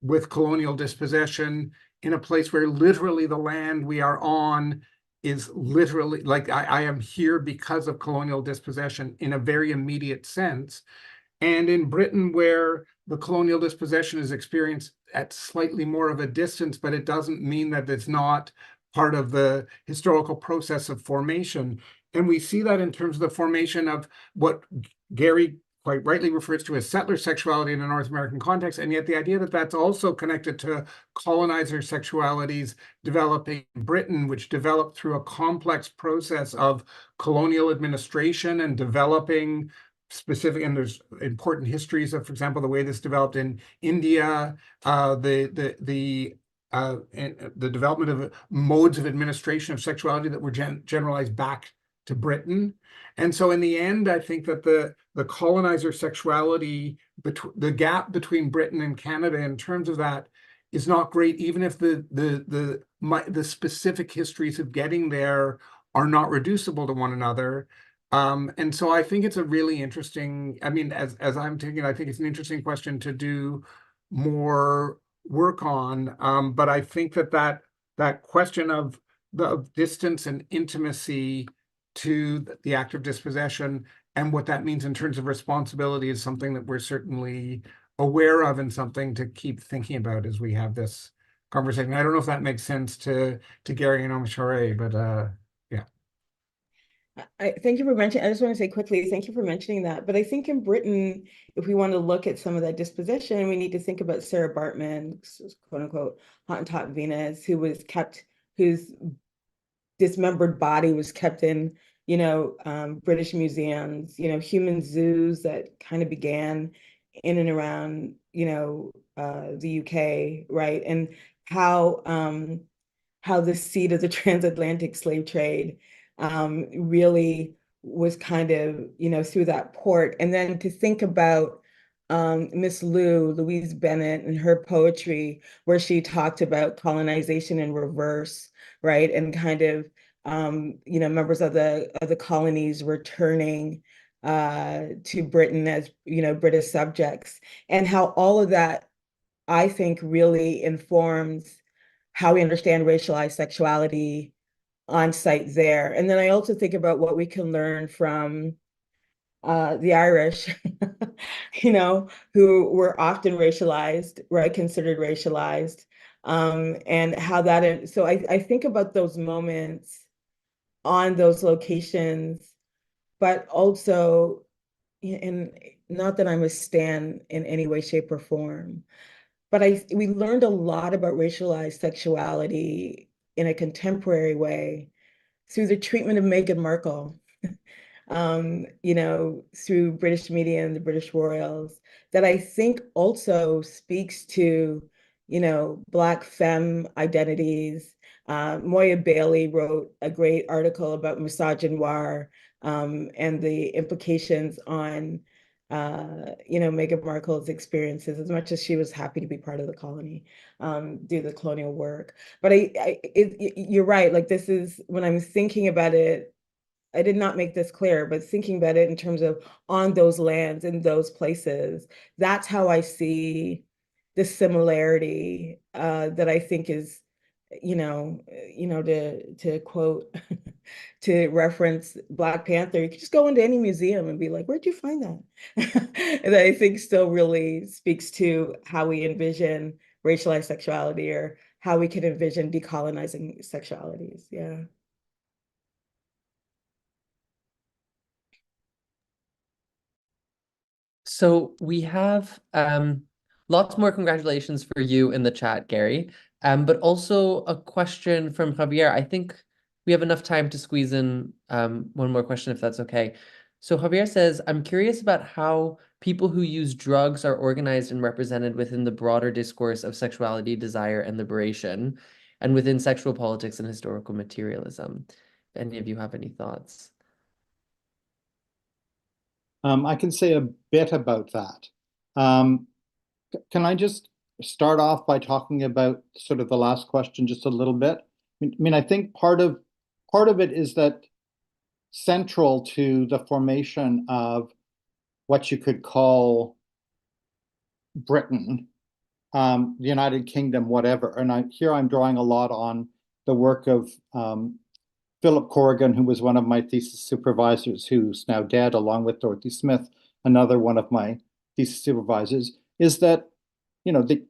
[SPEAKER 4] with colonial dispossession in a place where literally the land we are on is literally, like, I am here because of colonial dispossession in a very immediate sense. And in Britain, where the colonial dispossession is experienced at slightly more of a distance, but it doesn't mean that it's not part of the historical process of formation. And we see that in terms of the formation of what Gary quite rightly refers to as settler sexuality in a North American context, and yet the idea that that's also connected to colonizer sexualities developing in Britain, which developed through a complex process of colonial administration and developing specific, and there's important histories of, for example, the way this developed in India, the development of modes of administration of sexuality that were generalized back to Britain. And so in the end, I think that the colonizer sexuality, the gap between Britain and Canada in terms of that is not great, even if the specific histories of getting there are not reducible to one another. And so I think it's a really interesting, I mean, as I'm taking, I think it's an interesting question to do more work on. But I think that question of distance and intimacy to the act of dispossession and what that means in terms of responsibility is something that we're certainly aware of and something to keep thinking about as we have this conversation. I don't know if that makes sense to Gary and OmiSoore, but yeah.
[SPEAKER 3] Thank you for mentioning, I just want to say quickly, thank you for mentioning that. But I think in Britain, if we want to look at some of that dispossession, we need to think about Sarah Bartman, quote unquote, Hottentot Venus, whose dismembered body was kept in, British museums, human zoos that kind of began in and around, the UK, right? And how the seat of the transatlantic slave trade really was kind of, through that port. And then to think about Miss Louise Bennett and her poetry, where she talked about colonization in reverse, right? And kind of, members of the colonies returning to Britain as, British subjects, and how all of that, I think, really informs how we understand racialized sexuality on site there. And then I also think about what we can learn from the Irish, who were often racialized, right, considered racialized, and how that, so I think about those moments on those locations, but also, and not that I'm a stan in any way, shape, or form, but we learned a lot about racialized sexuality in a contemporary way through the treatment of Meghan Markle, through British media and the British royals, that I think also speaks to, Black femme identities. Moya Bailey wrote a great article about misogynoir and the implications on, Meghan Markle's experiences, as much as she was happy to be part of the colony, do the colonial work. But you're right, like this is, when I'm thinking about it, I did not make this clear, but thinking about it in terms of on those lands, in those places, that's how I see the similarity that I think is, to quote, to reference Black Panther, you could just go into any museum and be like, where'd you find that? And I think still really speaks to how we envision racialized sexuality, or how we could envision decolonizing sexualities. Yeah.
[SPEAKER 1] So we have lots more congratulations for you in the chat, Gary, but also a question from Javier. I think we have enough time to squeeze in one more question, if that's okay. So Javier says, I'm curious about how people who use drugs are organized and represented within the broader discourse of sexuality, desire, and liberation, and within sexual politics and historical materialism. If any of you have any thoughts?
[SPEAKER 2] I can say a bit about that. Can I just start off by talking about sort of the last question just a little bit? I mean, I think part of it is that central to the formation of what you could call Britain, the United Kingdom, whatever. And I'm drawing a lot on the work of Philip Corrigan, who was one of my thesis supervisors, who's now dead, along with Dorothy Smith, another one of my thesis supervisors, is that, the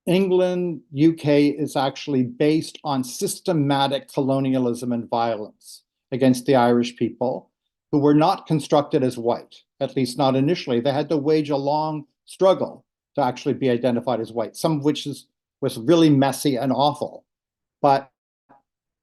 [SPEAKER 2] England, UK is actually based on systematic colonialism and violence against the Irish people, who were not constructed as white, at least not initially. They had to wage a long struggle to actually be identified as white, some of which was really messy and awful. But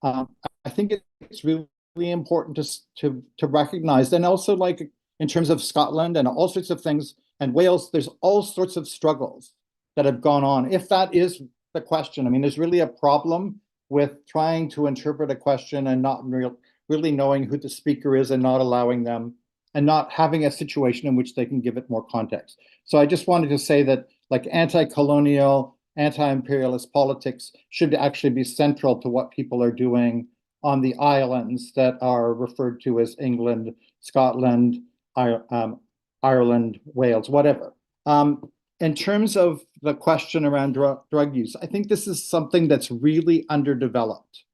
[SPEAKER 2] I think it's really important to recognize, and also, like, in terms of Scotland and all sorts of things, and Wales, there's all sorts of struggles that have gone on. If that is the question, I mean, there's really a problem with trying to interpret a question and not really knowing who the speaker is and not allowing them, and not having a situation in which they can give it more context. So I just wanted to say that like anti-colonial, anti-imperialist politics should actually be central to what people are doing on the islands that are referred to as England, Scotland, Ireland, Wales, whatever. In terms of the question around drug use, I think this is something that's really underdeveloped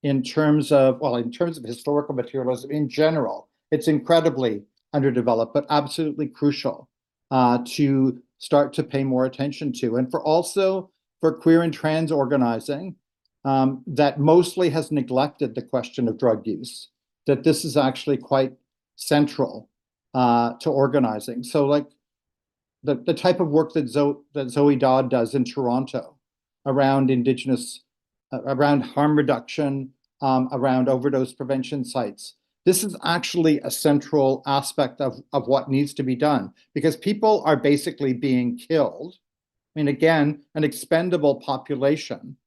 [SPEAKER 2] in terms of, well, in terms of historical materialism in general. It's incredibly underdeveloped, but absolutely crucial to start to pay more attention to. And for queer and trans organizing, that mostly has neglected the question of drug use, that this is actually quite central to organizing. So like the type of work that Zoe Dodd does in Toronto around Indigenous, around harm reduction, around overdose prevention sites, this is actually a central aspect of what needs to be done, because people are basically being killed. I mean, again, an expendable population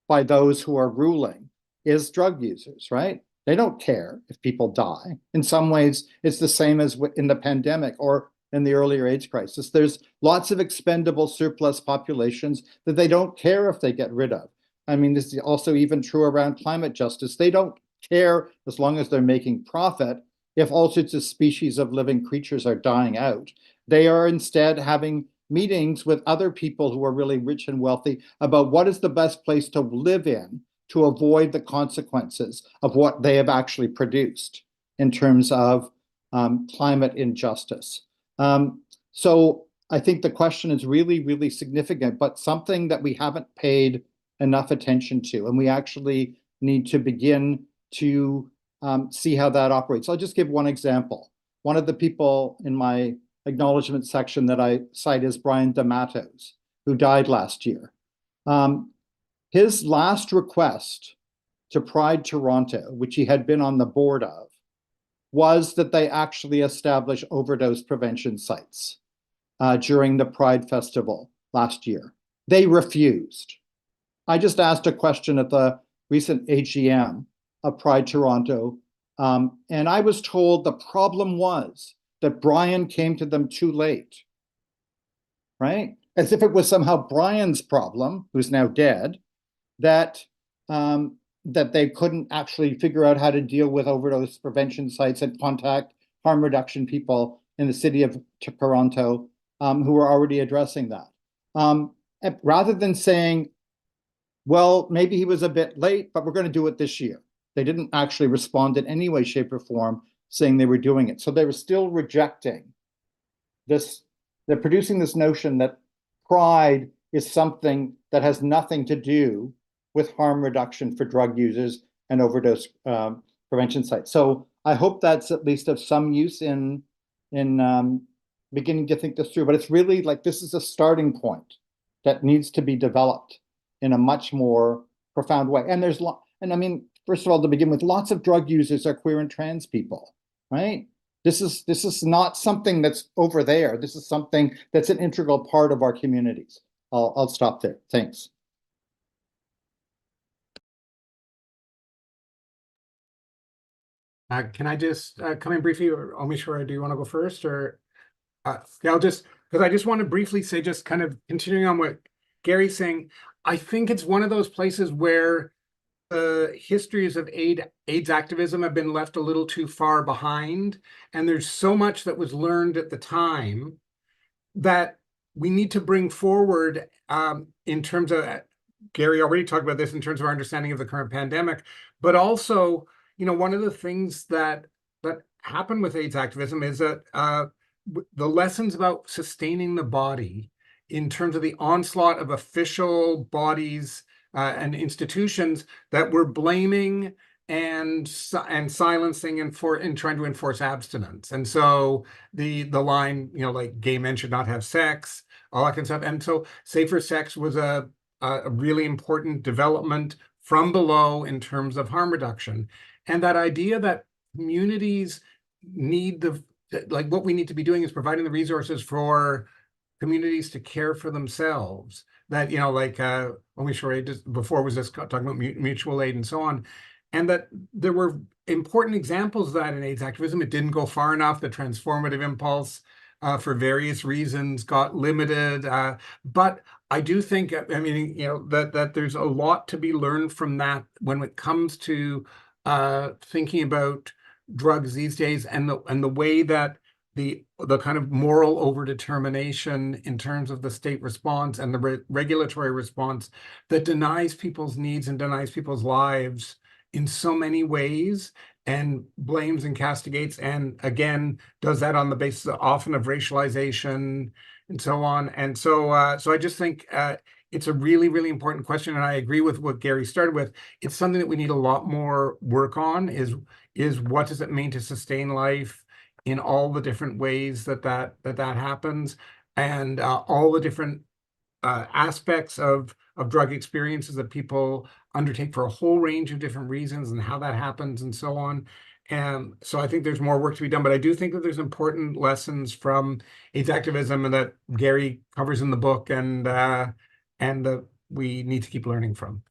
[SPEAKER 2] by those who are ruling is drug users, right? They don't care if people die. In some ways, it's the same as in the pandemic or in the earlier AIDS crisis. There's lots of expendable surplus populations that they don't care if they get rid of. I mean, this is also even true around climate justice. They don't care, as long as they're making profit, if all sorts of species of living creatures are dying out. They are instead having meetings with other people who are really rich and wealthy about what is the best place to live in to avoid the consequences of what they have actually produced in terms of climate injustice. So I think the question is really, really significant, but something that we haven't paid enough attention to, and we actually need to begin to see how that operates. I'll just give one example. One of the people in my acknowledgement section that I cite is Brian D'Amatos, who died last year. His last request to Pride Toronto, which he had been on the board of, was that they actually establish overdose prevention sites during the Pride Festival last year. They refused. I just asked a question at the recent AGM of Pride Toronto, and I was told the problem was that Brian came to them too late, right? As if it was somehow Brian's problem, who's now dead, that they couldn't actually figure out how to deal with overdose prevention sites and contact harm reduction people in the city of Toronto who were already addressing that. Rather than saying, well, maybe he was a bit late, but we're going to do it this year. They didn't actually respond in any way, shape, or form saying they were doing it. So they were still rejecting this. They're producing this notion that pride is something that has nothing to do with harm reduction for drug users and overdose prevention sites. So I hope that's at least of some use in beginning to think this through. But it's really like this is a starting point that needs to be developed in a much more profound way. And I mean, first of all, to begin with, lots of drug users are queer and trans people, right? This is not something that's over there. This is something that's an integral part of our communities. I'll stop there. Thanks.
[SPEAKER 4] Can I just come in briefly, or OmiSoore, do you want to go first? Or yeah, I'll just, because I just want to briefly say, just kind of continuing on what Gary's saying, I think it's one of those places where the histories of AIDS activism have been left a little too far behind. And there's so much that was learned at the time that we need to bring forward in terms of, Gary already talked about this in terms of our understanding of the current pandemic, but also, you know, one of the things that happened with AIDS activism is that the lessons about sustaining the body in terms of the onslaught of official bodies and institutions that were blaming and silencing and trying to enforce abstinence. And so the line, you know, like gay men should not have sex, all that kind of stuff. And so safer sex was a really important development from below in terms of harm reduction. And that idea that communities need what we need to be doing is providing the resources for communities to care for themselves. That, you know, like OmiSoore just before was just talking about mutual aid and so on. and that there were important examples of that in AIDS activism. It didn't go far enough. The transformative impulse, for various reasons, got limited. But I do think, I mean, that there's a lot to be learned from that when it comes to thinking about drugs these days, and the way that the kind of moral overdetermination in terms of the state response and the regulatory response that denies people's needs and denies people's lives in so many ways, and blames and castigates, and again does that on the basis often of racialization and so on. And so I just think it's a really, really important question, and I agree with what Gary started with. It's something that we need a lot more work on, is what does it mean to sustain life in all the different ways that happens, and all the different aspects of drug experiences that people undertake for a whole range of different reasons, and how that happens and so on. And so I think there's more work to be done, but I do think that there's important lessons from AIDS activism and that Gary covers in the book, and that we need to keep learning from.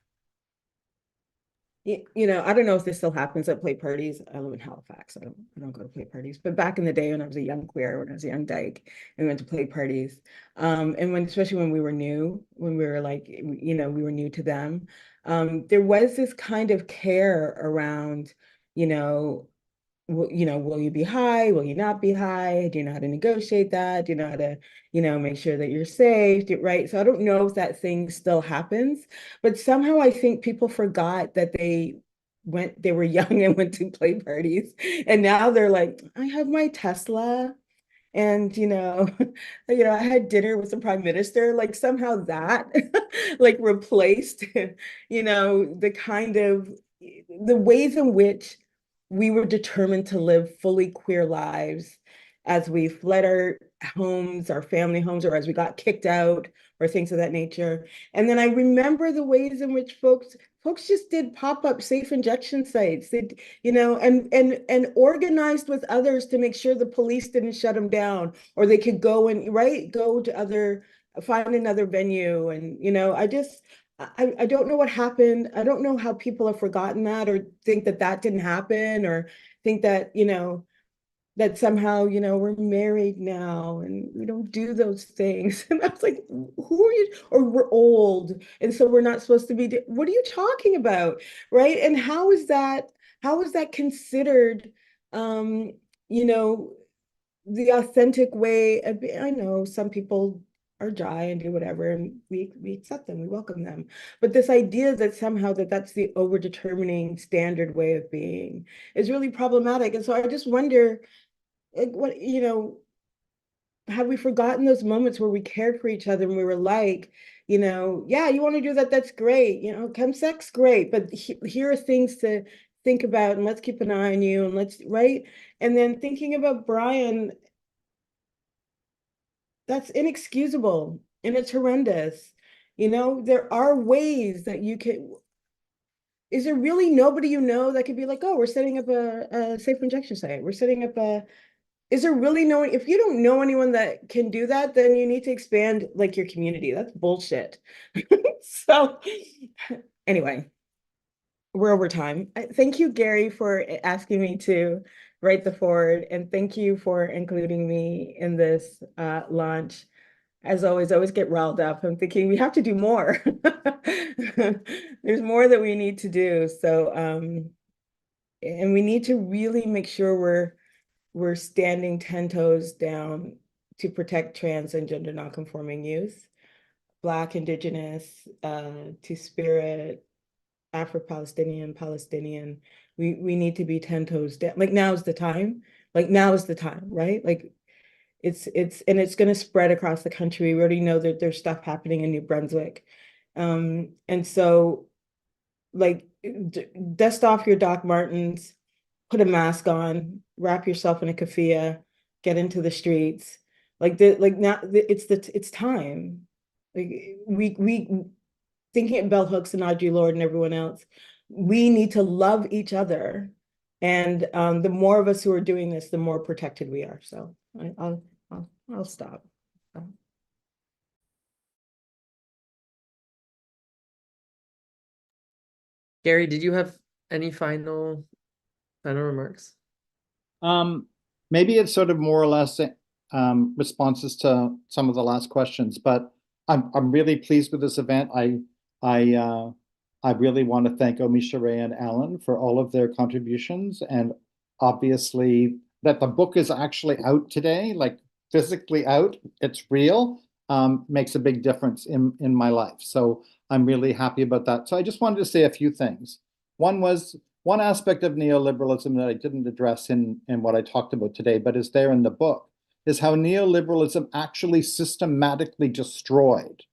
[SPEAKER 3] I don't know if this still happens at play parties. I live in Halifax. I don't go to play parties. But back in the day when I was a young queer, when I was a young dyke, and we went to play parties. And especially when we were new, when we were like, we were new to them, there was this kind of care around, will you be high? Will you not be high? Do you know how to negotiate that? Do you know how to, make sure that you're safe, right? So I don't know if that thing still happens, but somehow I think people forgot that they were young and went to play parties. And now they're like, I have my Tesla, and I had dinner with the prime minister. Like somehow that like replaced, the kind of the ways in which we were determined to live fully queer lives as we fled our homes, our family homes, or as we got kicked out, or things of that nature. And then I remember the ways in which folks just did pop-up safe injection sites. They, and organized with others to make sure the police didn't shut them down, or they could go to find another venue. And I don't know what happened. I don't know how people have forgotten that, or think that didn't happen, or think that, that somehow, we're married now and we don't do those things. And I was like, who are you? Or we're old, and so we're not supposed to be, what are you talking about? Right. And how is that considered, the authentic way of being? I know some people are dry and do whatever, and we accept them, we welcome them. But this idea that somehow that's the over-determining standard way of being is really problematic. And so I just wonder, what, have we forgotten those moments where we cared for each other and we were like, yeah, you want to do that, that's great, chemsex, great, but here are things to think about, and let's keep an eye on you, and let's, right? And then thinking about Brian, that's inexcusable and it's horrendous. There are ways that you can. Is there really nobody that could be like, oh, we're setting up a safe injection site, we're setting up is there really no one? If you don't know anyone that can do that, then you need to expand like your community. That's bullshit. So anyway, we're over time. Thank you, Gary, for asking me to write the foreword, and thank you for including me in this launch. As always, I always get riled up. I'm thinking we have to do more. There's more that we need to do. So, and we need to really make sure we're standing 10 toes down to protect trans and gender nonconforming youth, Black, Indigenous, Two-Spirit, Afro-Palestinian, Palestinian. We need to be 10 toes down. Like now is the time. Like now is the time, right? Like it's going to spread across the country. We already know that there's stuff happening in New Brunswick. And so like dust off your Doc Martens, put a mask on, wrap yourself in a keffiyeh, get into the streets. Now it's time. Like we thinking of bell hooks and Audre Lorde and everyone else, we need to love each other. And the more of us who are doing this, the more protected we are. So I'll stop.
[SPEAKER 1] Gary, did you have any final remarks?
[SPEAKER 2] Maybe it's sort of more or less responses to some of the last questions, but I'm really pleased with this event. I really want to thank OmiSoore and Alan for all of their contributions, and obviously that the book is actually out today, like physically out, it's real, makes a big difference in my life. So I'm really happy about that. So I just wanted to say a few things. One aspect of neoliberalism that I didn't address in what I talked about today, but is there in the book, is how neoliberalism actually systematically destroyed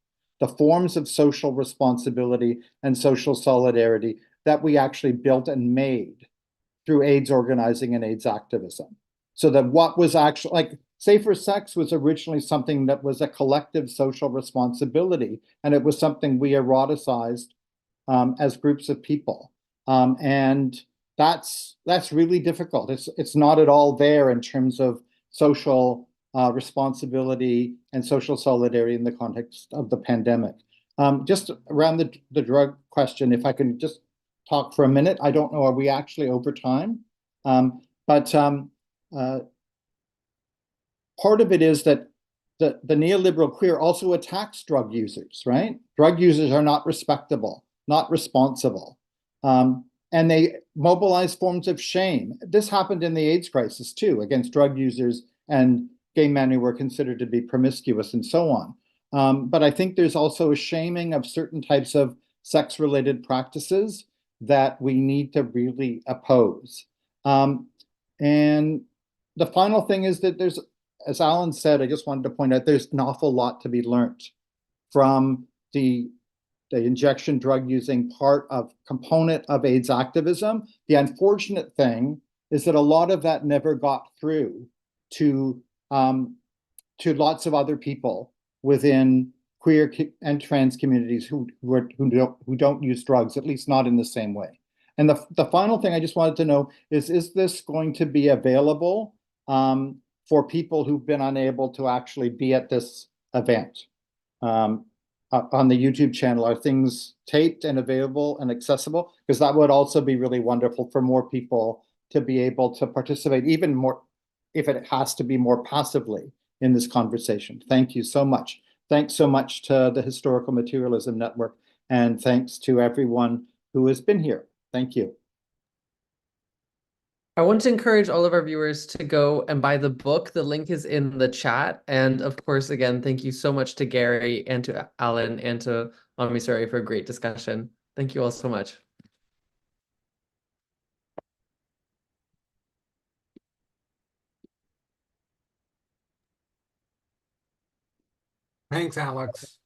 [SPEAKER 2] the forms of social responsibility and social solidarity that we actually built and made through AIDS organizing and AIDS activism. So that what was actually, like, safer sex was originally something that was a collective social responsibility, and it was something we eroticized as groups of people. And that's really difficult. It's not at all there in terms of social responsibility and social solidarity in the context of the pandemic. Just around the drug question, if I can just talk for a minute. I don't know, are we actually over time? But part of it is that the neoliberal queer also attacks drug users, right? Drug users are not respectable, not responsible. And they mobilize forms of shame. This happened in the AIDS crisis too, against drug users and gay men who were considered to be promiscuous and so on. But I think there's also a shaming of certain types of sex-related practices that we need to really oppose. And the final thing is that there's, as Alan said, I just wanted to point out, there's an awful lot to be learned from the injection drug using component of AIDS activism. The unfortunate thing is that a lot of that never got through to lots of other people within queer and trans communities who don't use drugs, at least not in the same way. And the final thing I just wanted to know is this going to be available for people who've been unable to actually be at this event? On the YouTube channel, are things taped and available and accessible? Because that would also be really wonderful for more people to be able to participate, even more, if it has to be more passively, in this conversation. Thank you so much. Thanks so much to the Historical Materialism Network, and thanks to everyone who has been here. Thank you.
[SPEAKER 1] I want to encourage all of our viewers to go and buy the book. The link is in the chat. And of course, again, thank you so much to Gary and to Alan and to OmiSoore for a great discussion. Thank you all so much.
[SPEAKER 4] Thanks, Alex.